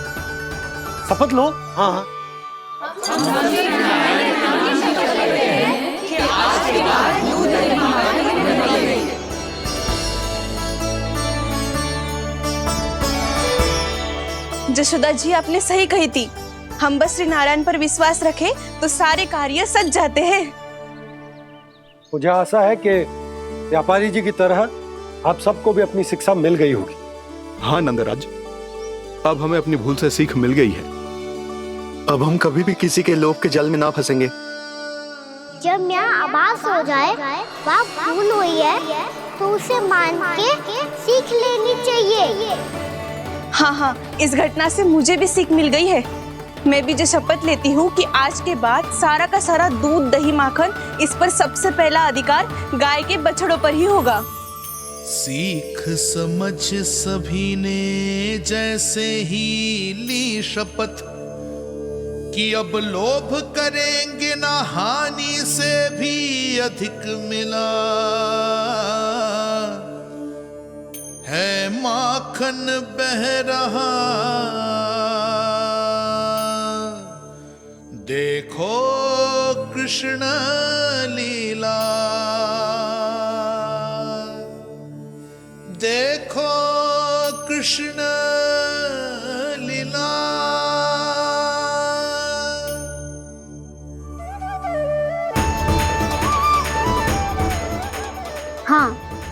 शपथ लो। हाँ जशोदा जी, आपने सही कही थी। हम बस श्री नारायण पर विश्वास रखें तो सारे कार्य सज जाते हैं। मुझे आशा है कि व्यापारी जी की तरह आप सबको भी अपनी शिक्षा मिल गई होगी। हाँ नंदराज, अब हमें अपनी भूल से सीख मिल गई है। अब हम कभी भी किसी के लोभ के जाल में ना फंसेंगे। जब यहाँ आभास हो जाए वहाँ भूल हुई है तो उसे मान के सीख लेनी चाहिए। हाँ हाँ, इस घटना से मुझे भी सीख मिल गई है। मैं भी जो शपथ लेती हूँ कि आज के बाद सारा का सारा दूध, दही, माखन इस पर सबसे पहला अधिकार गाय के बछड़ों पर ही होगा। सीख समझ सभी ने जैसे ही ली शपथ कि अब लोभ करेंगे ना हानि से भी अधिक मिला है, माखन बह रहा देखो कृष्ण लीला, देखो कृष्ण लीला। हाँ,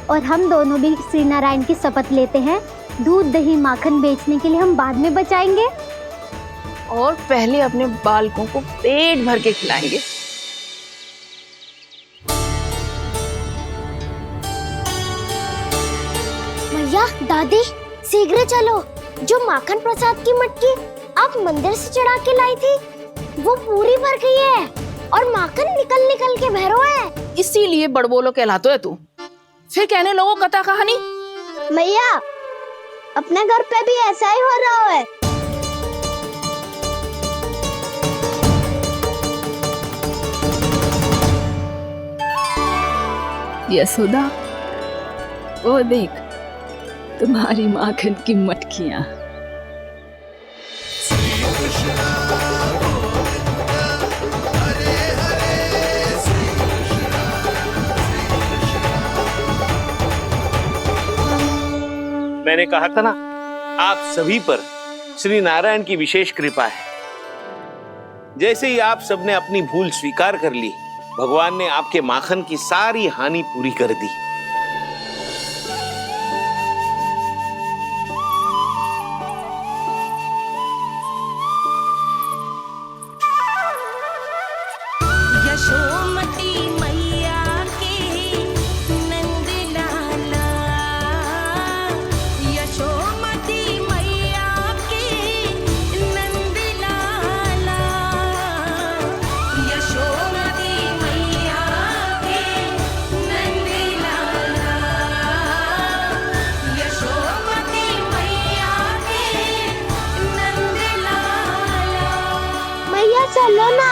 और हम दोनों भी श्री नारायण की शपथ लेते हैं, दूध दही माखन बेचने के लिए हम बाद में बचाएंगे और पहले अपने बालकों को पेट भर के खिलाएंगे। मैया, दादी, शीघ्र चलो। जो माखन प्रसाद की मटकी आप मंदिर से चढ़ा के लाई थी, वो पूरी भर गई है और माखन निकल निकल के भरो है। इसीलिए बड़बोलो कहलाते है तू। फिर कहने लगो कथा कहानी। मैया, अपने घर पे भी ऐसा ही हो रहा है। यशोदा, वो देख तुम्हारी माखन की मटकियां। मैंने कहा था ना, आप सभी पर श्री नारायण की विशेष कृपा है। जैसे ही आप सबने अपनी भूल स्वीकार कर ली, भगवान ने आपके माखन की सारी हानि पूरी कर दी। यशोमती मैया के नंद लाला, यशोमती मैया के नंद लाला, यशोमती मैया के नंद लाला, यशोमती मैया के नंद लाला। मैया चलो ना।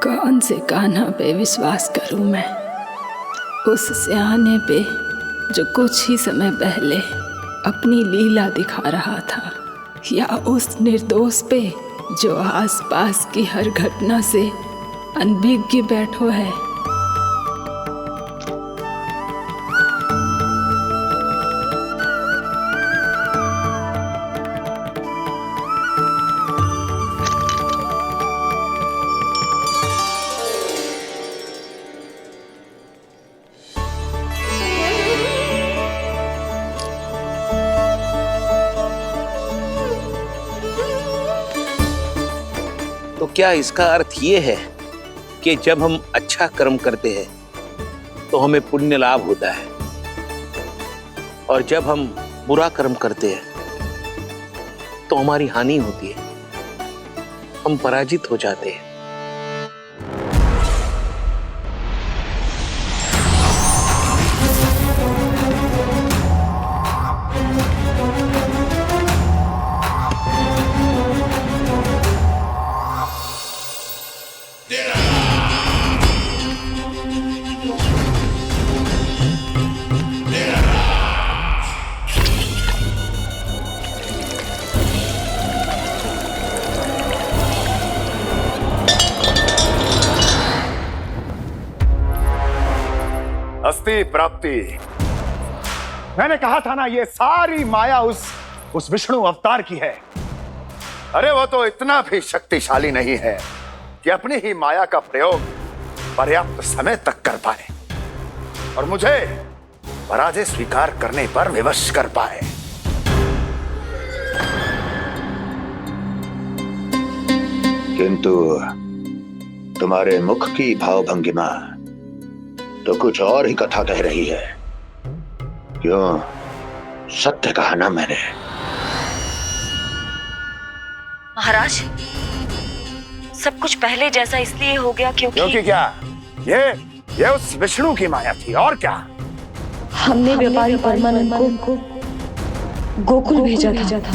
कौन से कान्हा पे विश्वास करूं मैं? उस सियाने पे जो कुछ ही समय पहले अपनी लीला दिखा रहा था, या उस निर्दोष पे जो आसपास की हर घटना से अनभिज्ञ बैठो है? तो क्या इसका अर्थ ये है कि जब हम अच्छा कर्म करते हैं तो हमें पुण्य लाभ होता है, और जब हम बुरा कर्म करते हैं तो हमारी हानि होती है, हम पराजित हो जाते हैं? अस्ति प्राप्ति। मैंने कहा था ना, ये सारी माया उस विष्णु अवतार की है। अरे वो तो इतना भी शक्तिशाली नहीं है कि अपनी ही माया का प्रयोग पर्याप्त समय तक कर पाए और मुझे पराजय स्वीकार करने पर विवश कर पाए। किंतु तुम्हारे मुख की भावभंगिमा तो कुछ और ही कथा कह रही है। क्यों? सत्य कहा ना मैंने। महाराज, सब कुछ पहले जैसा इसलिए हो गया क्योंकि क्या? ये उस विष्णु की माया थी, और क्या? हमने व्यापारी परमानंद को गोकुल भेजा था।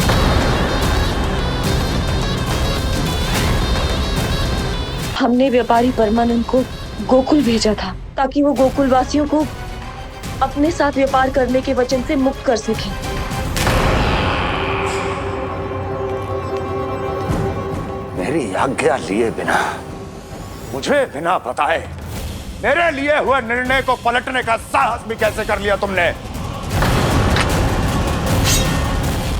हमने व्यापारी परमानंद को गोकुल भेजा था ताकि वो गोकुल वासियों को अपने साथ व्यापार करने के वचन से मुक्त कर सके। मेरी आज्ञा लिए बिना, मुझे बिना बताए मेरे लिए हुए निर्णय को पलटने का साहस भी कैसे कर लिया तुमने?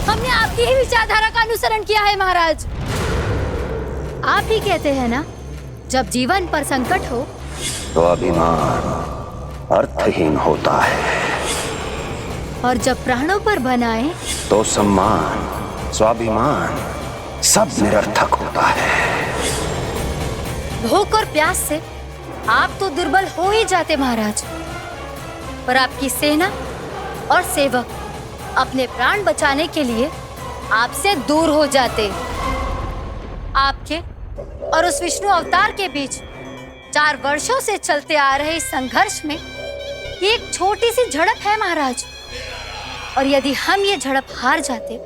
हमने आपकी ही विचारधारा का अनुसरण किया है महाराज। आप ही कहते हैं ना, जब जीवन पर संकट हो तो अभिमान अर्थहीन होता है, और जब प्राणों पर बनाए तो सम्मान स्वाभिमान सब निरर्थक होता है। भूख और प्यास से आप तो दुर्बल हो ही जाते महाराज, पर आपकी सेना और सेवक अपने प्राण बचाने के लिए आपसे दूर हो जाते। आपके और उस विष्णु अवतार के बीच 4 वर्षों से चलते आ रहे इस संघर्ष में ये एक छोटी सी झड़प है महाराज, और यदि हम ये झड़प हार जाते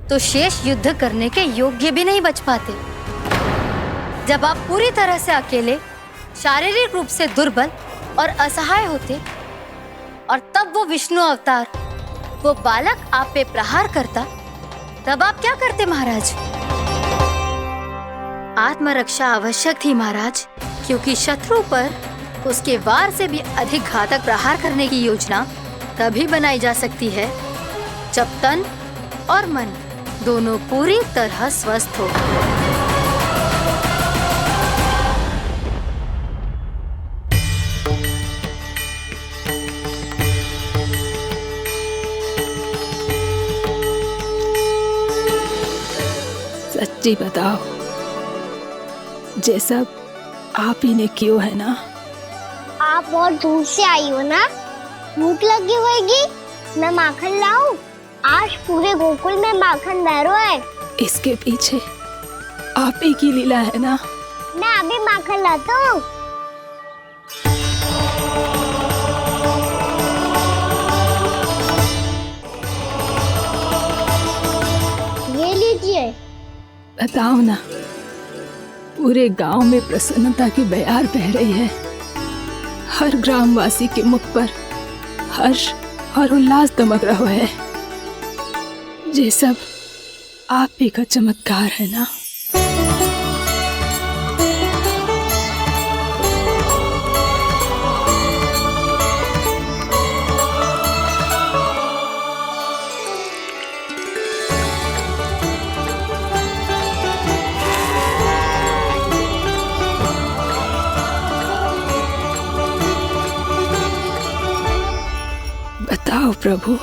तो शेष युद्ध करने के योग्य भी नहीं बच पाते। जब आप पूरी तरह से अकेले, शारीरिक रूप से दुर्बल और असहाय होते, और तब वो विष्णु अवतार, वो बालक आप पे प्रहार करता, तब आप क्या करते महाराज? आत्मरक्षा आवश्यक थी महाराज, क्योंकि शत्रु पर उसके वार से भी अधिक घातक प्रहार करने की योजना तभी बनाई जा सकती है जब तन और मन दोनों पूरी तरह स्वस्थ हो। सच्ची बताओ, ये सब आप ही ने क्यों है ना? आप बहुत दूर से आई हो ना, भूख लगी होगी। मैं माखन लाऊं? आज पूरे गोकुल में माखन बह रहा है। इसके पीछे आप ही की लीला है ना? मैं अभी माखन लाता हूँ। ये लीजिए। बताओ ना, पूरे गांव में प्रसन्नता की बयार बह रही है। हर ग्रामवासी के मुख पर हर्ष और उल्लास दमक रहा है। ये सब आप ही का चमत्कार है ना? बताओ प्रभु,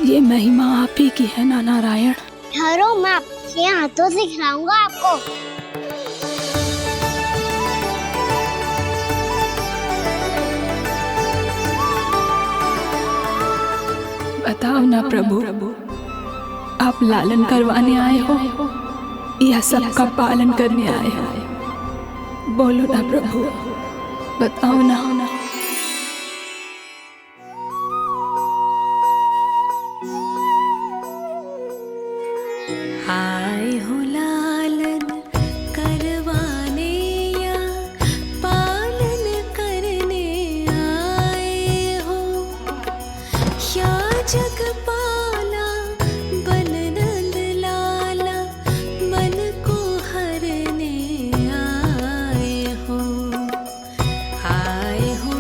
ये महिमा आप ही की है ना नारायण? ठहरो, मैं आपके हाथों से खिलाऊंगा आपको। बताओ ना प्रभु, आप लालन करवाने आए हो या सबका पालन करने आए हो? बोलो ना प्रभु, बताओ ना। आए हो लालन करवाने या पालन करने आए हो, या जगपाला बन नंद लाला मन को हरने आए हो। आए हो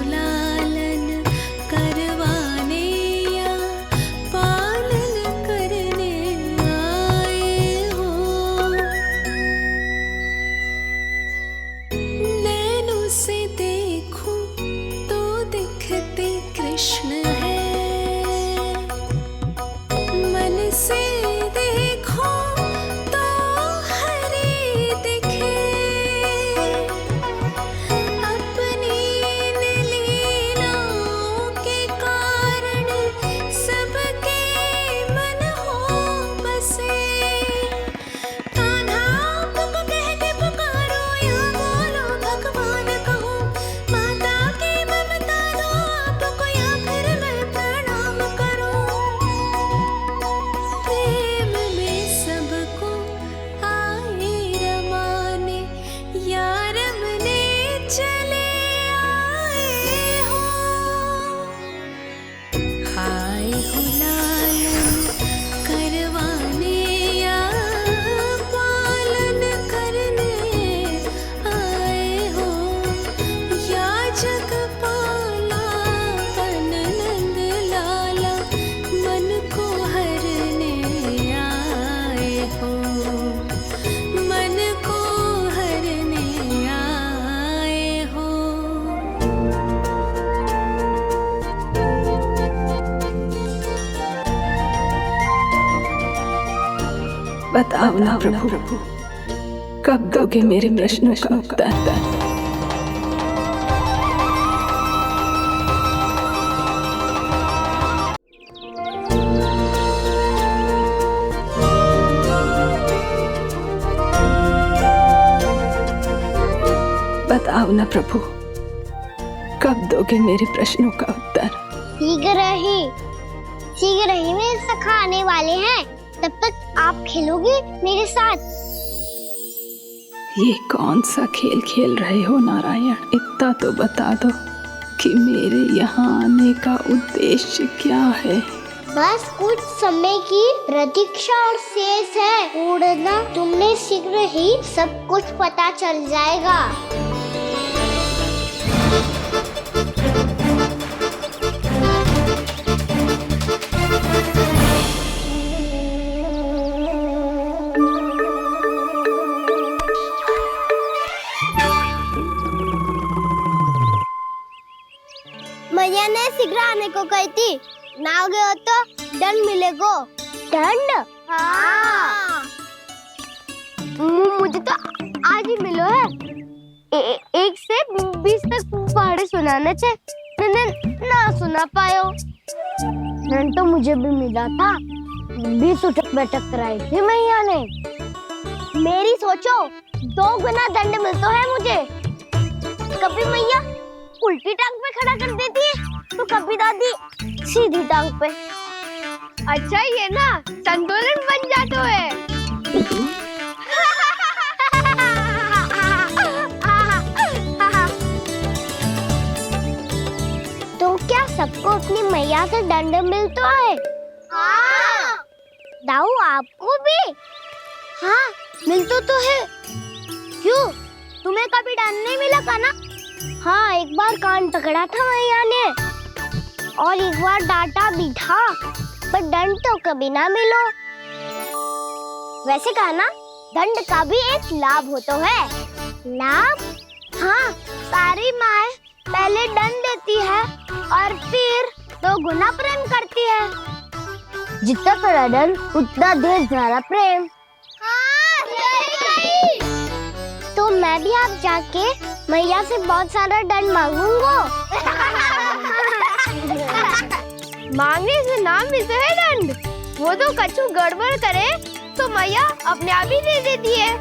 बताओ ना प्रभु, कब दोगे मेरे प्रश्नों का उत्तर? बताओ ना प्रभु, कब दोगे मेरे प्रश्नों का उत्तर? शीघ्र ही मेरे सखा आने वाले हैं, तब तक आप खेलोगे मेरे साथ। ये कौन सा खेल खेल रहे हो नारायण? इतना तो बता दो कि मेरे यहाँ आने का उद्देश्य क्या है? बस कुछ समय की प्रतीक्षा और शेष है। उड़ना तुमने शीघ्र ही सब कुछ पता चल जाएगा। मैया ने शीघ्र आने को कही थी, ना हो गए तो दंड मिलेगा। दंड? हाँ। मुझे तो आज ही मिलो है। 1 से 20 तक पहाड़े सुनाने थे, ना सुना पायो। दंड तो मुझे भी मिला था, 20 उठक बैठक कराई थी मैया ने। मेरी सोचो, 2 गुना दंड मिलता है मुझे। कभी मैया उल्टी टांग पे खड़ा कर देती है, तो कभी दादी सीधी टांग पे। अच्छा ये ना संतुलन बन जाता है। तो क्या सबको अपनी मैया से दंड मिलता है? हाँ। दाऊ आपको भी? हाँ मिलता तो है। क्यों, तुम्हें कभी दंड नहीं मिला का ना? हाँ, एक बार कान पकड़ा था मैया ने और एक बार डांटा भी था, पर दंड तो कभी ना मिलो। वैसे कहा ना, दंड का भी एक लाभ होता है। लाभ? हाँ, सारी माँ पहले दंड देती है और फिर 2 गुना प्रेम करती है। जितना बड़ा दंड उतना ढेर सारा प्रेम। हाँ, सही कही। तो मैं भी आप जाके मैया से बहुत सारा दंड मांगूंगा। मांगने से ना मिलता है दंड, वो तो कछु गड़बड़ करे तो मैया अपने आप ही दे देती है।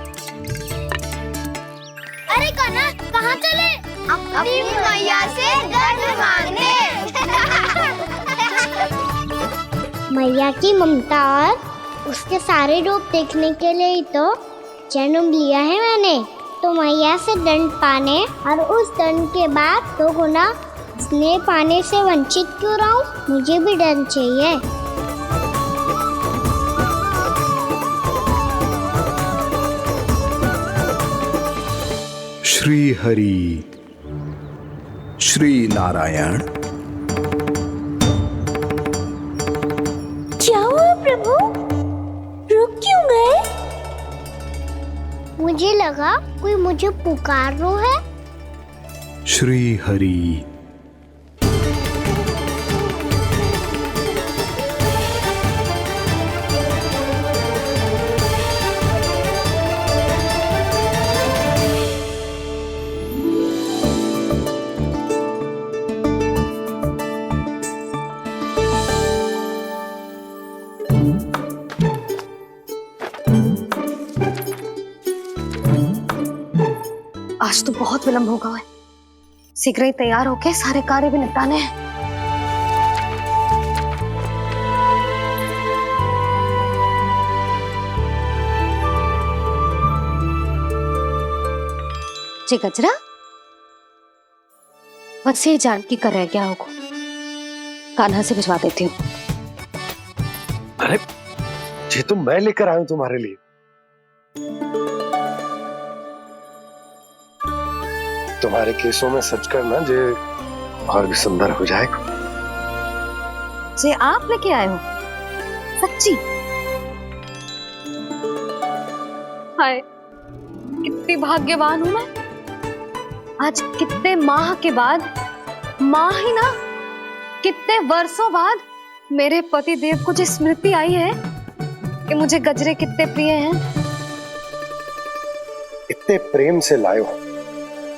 अरे कना, कहाँ चले? अपनी मैया से दंड मांगने। मैया की ममता और उसके सारे रूप देखने के लिए ही तो जन्म लिया है मैंने। तो मैया से दंड पाने और उस दंड के बाद 2 गुना स्नेह पाने से वंचित क्यों रहूं? मुझे भी दंड चाहिए। श्री हरि, श्री नारायण। क्या हुआ प्रभु? रुक क्यों गए? मुझे लगा कोई मुझे पुकार रहा है। श्री हरि। आज तो बहुत विलंब होगा है। शीघ्र ही तैयार होके सारे कार्य भी निपटाने हैं। जी गजरा, बस ये जान की कर रह गया होगा, कान्हा से भिजवा देती हूँ। अरे ये तो मैं लेकर आया हूं तुम्हारे लिए। तुम्हारे केसों में सच करना जे और भी सुंदर हो जाएगा। जे आप लेके आए हो? सच्ची? हाय, कितनी भाग्यवान हूं मैं। आज कितने माह के बाद, माह ही ना, कितने वर्षों बाद मेरे पति देव को जो स्मृति आई है कि मुझे गजरे कितने प्रिय हैं। इतने प्रेम से लाए हो,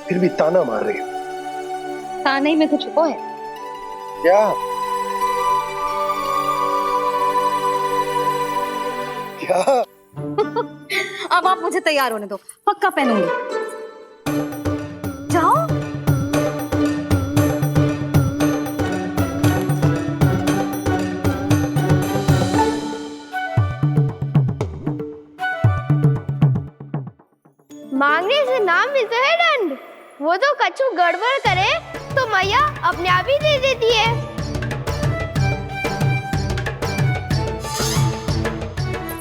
फिर भी ताना मार रही हो। ताने में कुछ छुपो है क्या? क्या? अब आप मुझे तैयार होने दो, पक्का पहनूंगी। जाओ। मांगने से नाम मिलता है दंड। वो तो कछु गड़बड़ करे तो मैया अपने आप ही दे देती है।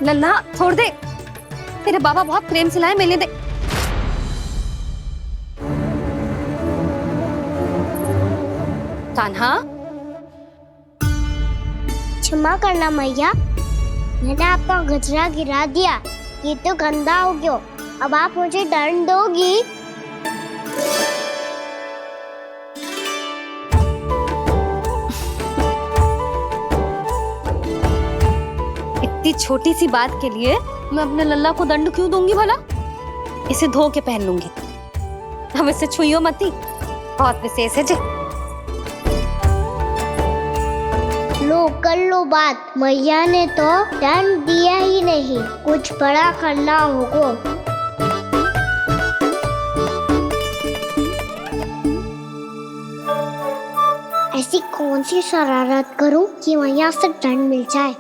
लल्ला छोड़ दे, तेरे बाबा बहुत प्रेम से लाए, मिलने दे। कान्हा, क्षमा करना मैया, मैंने आपका गजरा गिरा दिया, ये तो गंदा हो गया। अब आप मुझे दंड दोगी? इतनी छोटी सी बात के लिए मैं अपने लल्ला को दंड क्यों दूंगी भला? इसे धो के पहन लूंगी। हम इसे छुइयो मती, बहुत विशेष है जी। लो कर लो बात, मैया ने तो दंड दिया ही नहीं, कुछ बड़ा करना होगा। ऐसी कौन सी शरारत करूं कि मैया से दंड मिल जाए?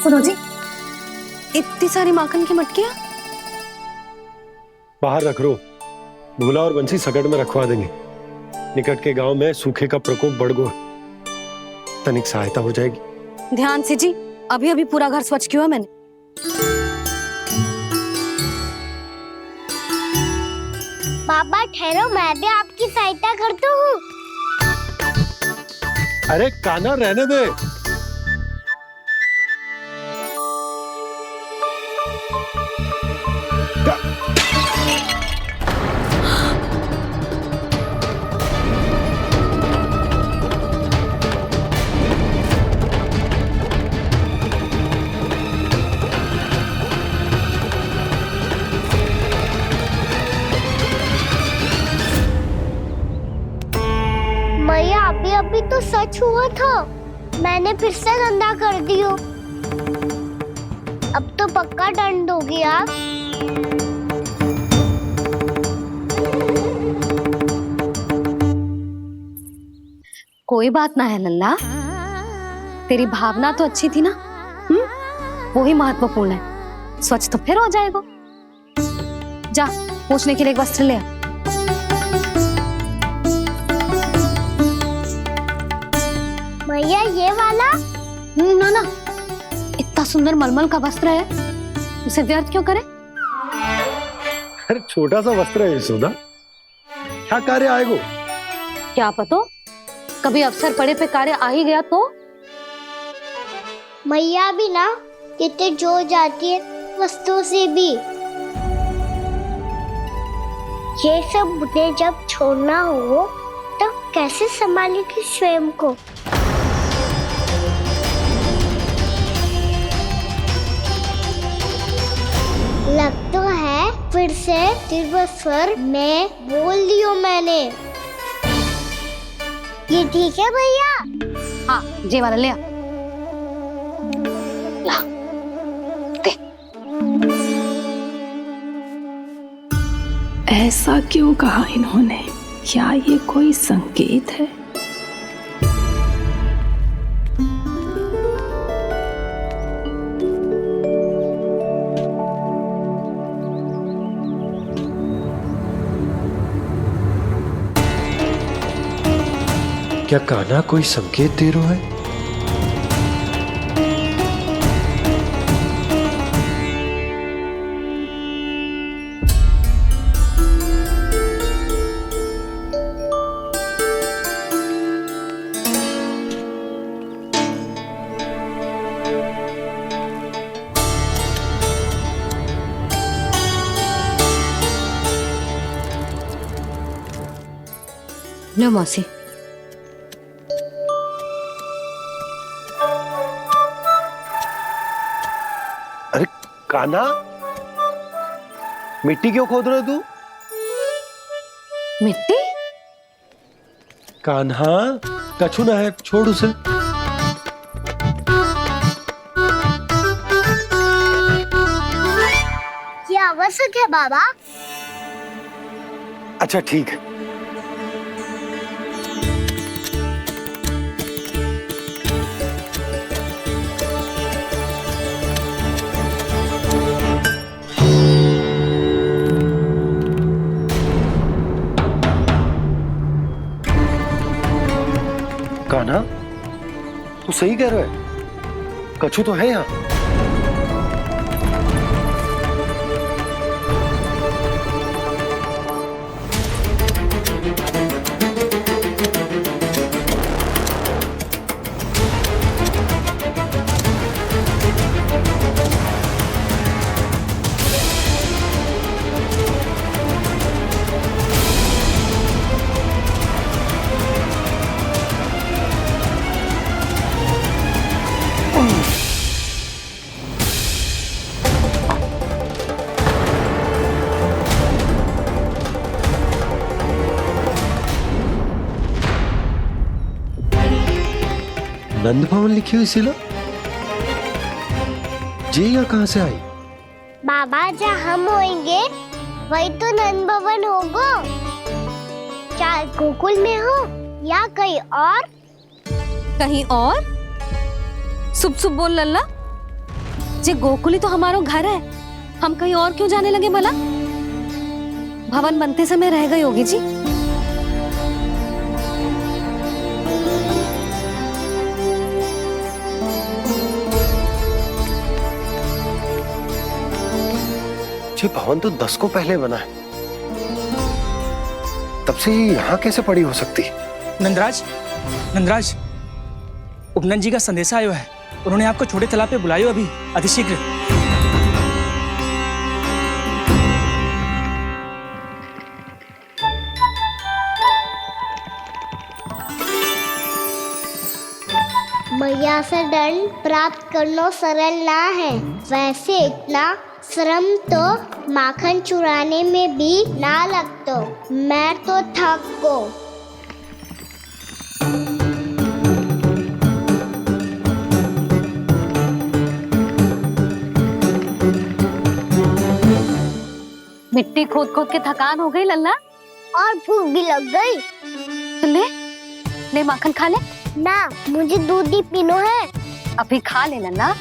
सुनो जी, इतनी सारी माखन की मटकियां बाहर रख रो, भूला और बंसी सगड़ में रखवा देंगे। निकट के गांव में सूखे का प्रकोप बढ़ गया, तनिक सहायता हो जाएगी। ध्यान से जी, अभी अभी पूरा घर स्वच्छ किया मैंने। बाबा ठहरो, मैं भी आपकी सहायता करता हूँ। अरे कान्हा रहने दे। मैया अभी अभी तो सच हुआ था, मैंने फिर से गंदा कर दियो। अब तो पक्का दंड दोगी आप। कोई बात ना है लल्ला, तेरी भावना तो अच्छी थी ना, वही महत्वपूर्ण है। स्वच्छ तो फिर हो जाएगा। जा, पूछने के लिए एक वस्त्र ले आ। भैया ये वाला? ना ना, इतना सुंदर मलमल का वस्त्र है, उसे व्यर्थ क्यों करे? अरे छोटा सा वस्त्र है यशोदा, क्या कार्य आएगा? क्या पता, कभी अवसर पड़े पे कार्य आ ही गया तो। मैया भी ना कितने जो जाती है वस्तुओं से भी। ये सब मुझे जब छोड़ना हो तो कैसे संभालेगी स्वयं को? लग तो है फिर से तिरस्वर में बोल दियो मैंने। ये ठीक है भैया? हाँ, ये वाला ले आ। ला, दे। ऐसा क्यों कहा इन्होंने? क्या ये कोई संकेत है? क्या कान्हा कोई संकेत दे रहा है? लो मौसी। अरे कान्हा, मिट्टी क्यों खोद रहे तू? मिट्टी? कान्हा, कछु ना है, छोड़ उसे। ये आवश्यक है बाबा। अच्छा ठीक है। कान्हा, तू सही कह रहा है, कछु तो है यहाँ। नंद भवन लिखी हुई सिला, जी यहाँ कहाँ से आई? बाबा जहाँ हम होंगे वही तो नंद भवन होगा। चाहे गोकुल में हो या कहीं और। कहीं और? सुब सुब बोल लल्ला। जे गोकुल ही तो हमारा घर है, हम कहीं और क्यों जाने लगे भला? भवन बनते समय रह गई होगी जी। ये भवन तो 10 को पहले बना है, तब से ही यहाँ कैसे पड़ी हो सकती? नंदराज, नंदराज, उपनंद जी का संदेशा आयो है। उन्होंने आपको छोटे तालाब पे बुलायो अभी, अतिशीघ्र। मैया से दंड प्राप्त करना सरल ना है। वैसे इतना श्रम तो माखन चुराने में भी ना लगतो। मैं तो थक गो। मिट्टी खोद खोद के थकान हो गई लल्ला, और भूख भी लग गई। तो ले ले माखन खा ले। ना, मुझे दूध ही पीनो है। अभी खा ले लल्ला,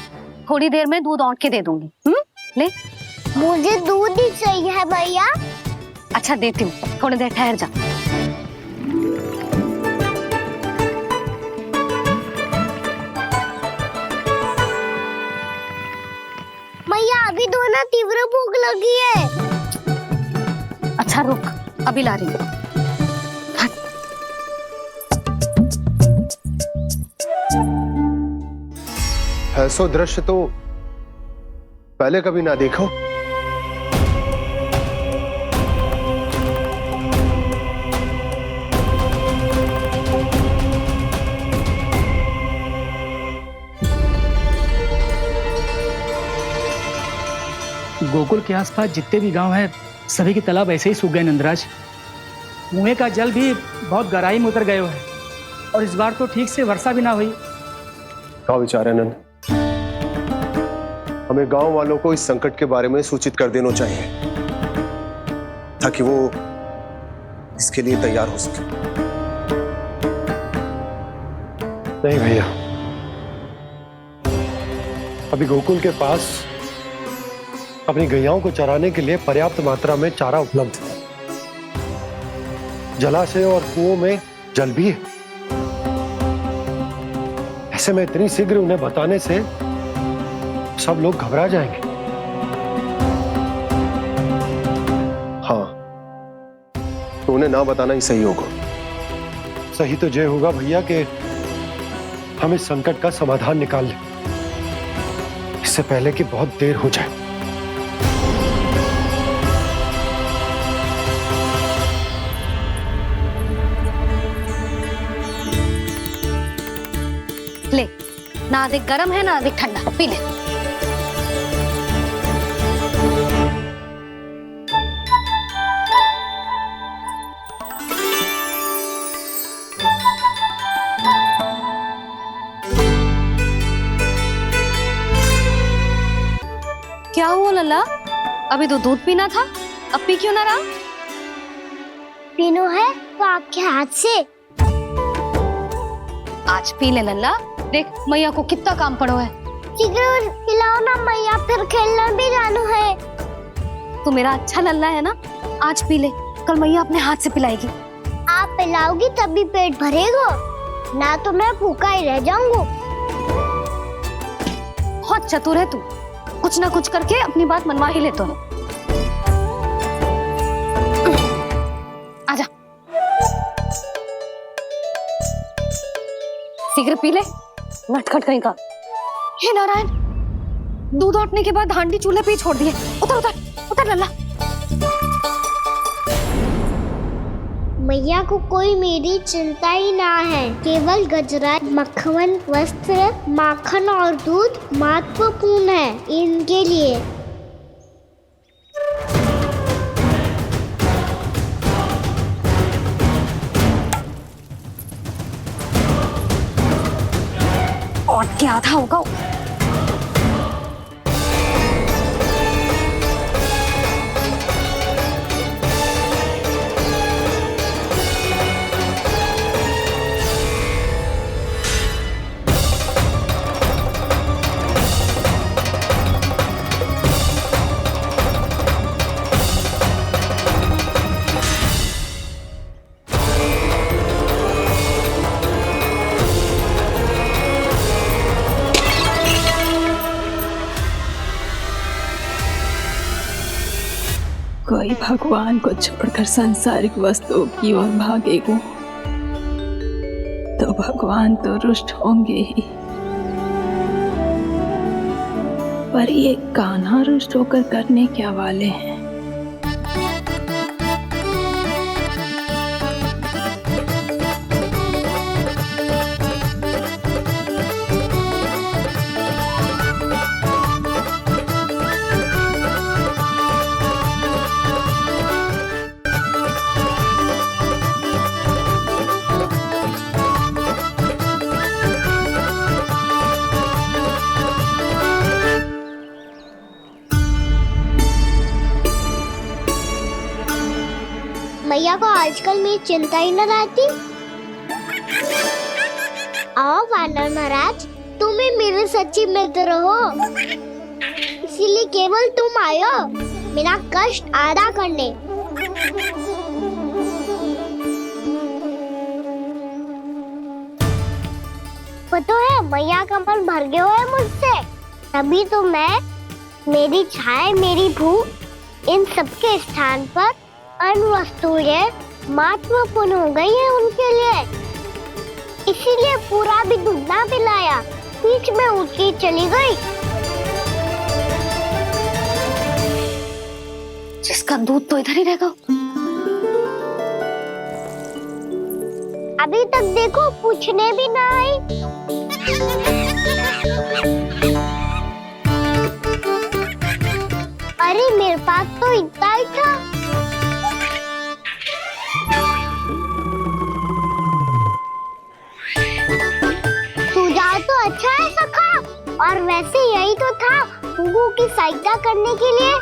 थोड़ी देर में दूध औंट के दे दूंगी। ले। मुझे दूध ही चाहिए है भैया। अच्छा देती हूँ, थोड़ी देर ठहर जा। मैया अभी दोनों तीव्र भूख लगी है। अच्छा रुक, अभी ला रही हूँ। ऐसा दृश्य तो पहले कभी ना देखो। गोकुल के आसपास जितने भी गांव हैं, सभी के तालाब ऐसे ही सूख गए नंदराज। कुएं का जल भी बहुत गहराई में उतर गए है, और इस बार तो ठीक से वर्षा भी ना हुई। क्या विचार है नंद? हमें गांव वालों को इस संकट के बारे में सूचित कर देना चाहिए, ताकि वो इसके लिए तैयार हो सके। नहीं भैया, अभी गोकुल के पास अपनी गैयाओं को चराने के लिए पर्याप्त मात्रा में चारा उपलब्ध है। जलाशय और कुओं में जल भी है। ऐसे में इतनी शीघ्र उन्हें बताने से सब लोग घबरा जाएंगे। हाँ, तो उन्हें ना बताना ही सही होगा। सही तो ये होगा भैया कि हम इस संकट का समाधान निकाल लें, इससे पहले कि बहुत देर हो जाए। ले, ना अधिक गर्म है ना अधिक ठंडा, पी ले। क्या हुआ लल्ला? अभी तो दूध पीना था, अब पी क्यों ना रहा? पीनो है तो आपके हाथ से। आज पी ले लल्ला, देख मैया को कितना काम पड़ो है। शीघ्र पिलाओ ना मैया, फिर खेलना भी जानो है। तू मेरा अच्छा लल्ला है ना, आज पी ले, कल मैया अपने हाथ से पिलाएगी। आप पिलाओगी तभी पेट भरेगा, ना तो मैं भूखा ही रह जाऊंगा। बहुत चतुर है तू, कुछ ना कुछ करके अपनी बात मनवा ही लेता है। आजा, शीघ्र पी ले, नटखट कहीं का। हे नारायण, दूध औटने के बाद हांडी चूल्हे पे ही छोड़ दिए। उतर उतर उतर लल्ला। मैया को कोई मेरी चिंता ही ना है, केवल गजरा, मक्खन, वस्त्र, माखन और दूध महत्वपूर्ण है इनके लिए। और क्या था होगा? कोई भगवान को छोड़कर सांसारिक वस्तुओं की ओर भागेगा तो भगवान तो रुष्ट होंगे ही, पर ये कान्हा रुष्ट होकर करने क्या वाले हैं? मैया को आजकल मेरी चिंता ही न रहती। आओ वानर महाराज, तुम ही मेरे सच्ची मित्र हो, इसीलिए केवल तुम आयो मेरा कष्ट आधा करने। पता है मैया का मन भर गया है मुझसे, तभी तो मैं, मेरी छाया, मेरी भूख, इन सबके स्थान पर अन्य वस्तुएं महत्वपूर्ण हो गई है उनके लिए। इसीलिए पूरा भी दूध ना पिलाया, बीच में उठ के चली गई। जिसका दूध तो इधर ही रहेगा। अभी तक देखो पूछने भी ना आई। अरे मेरे पास तो इतना ही था। सुझाव तो अच्छा है सखा, और वैसे यही तो था गुगु की सहायता करने के लिए।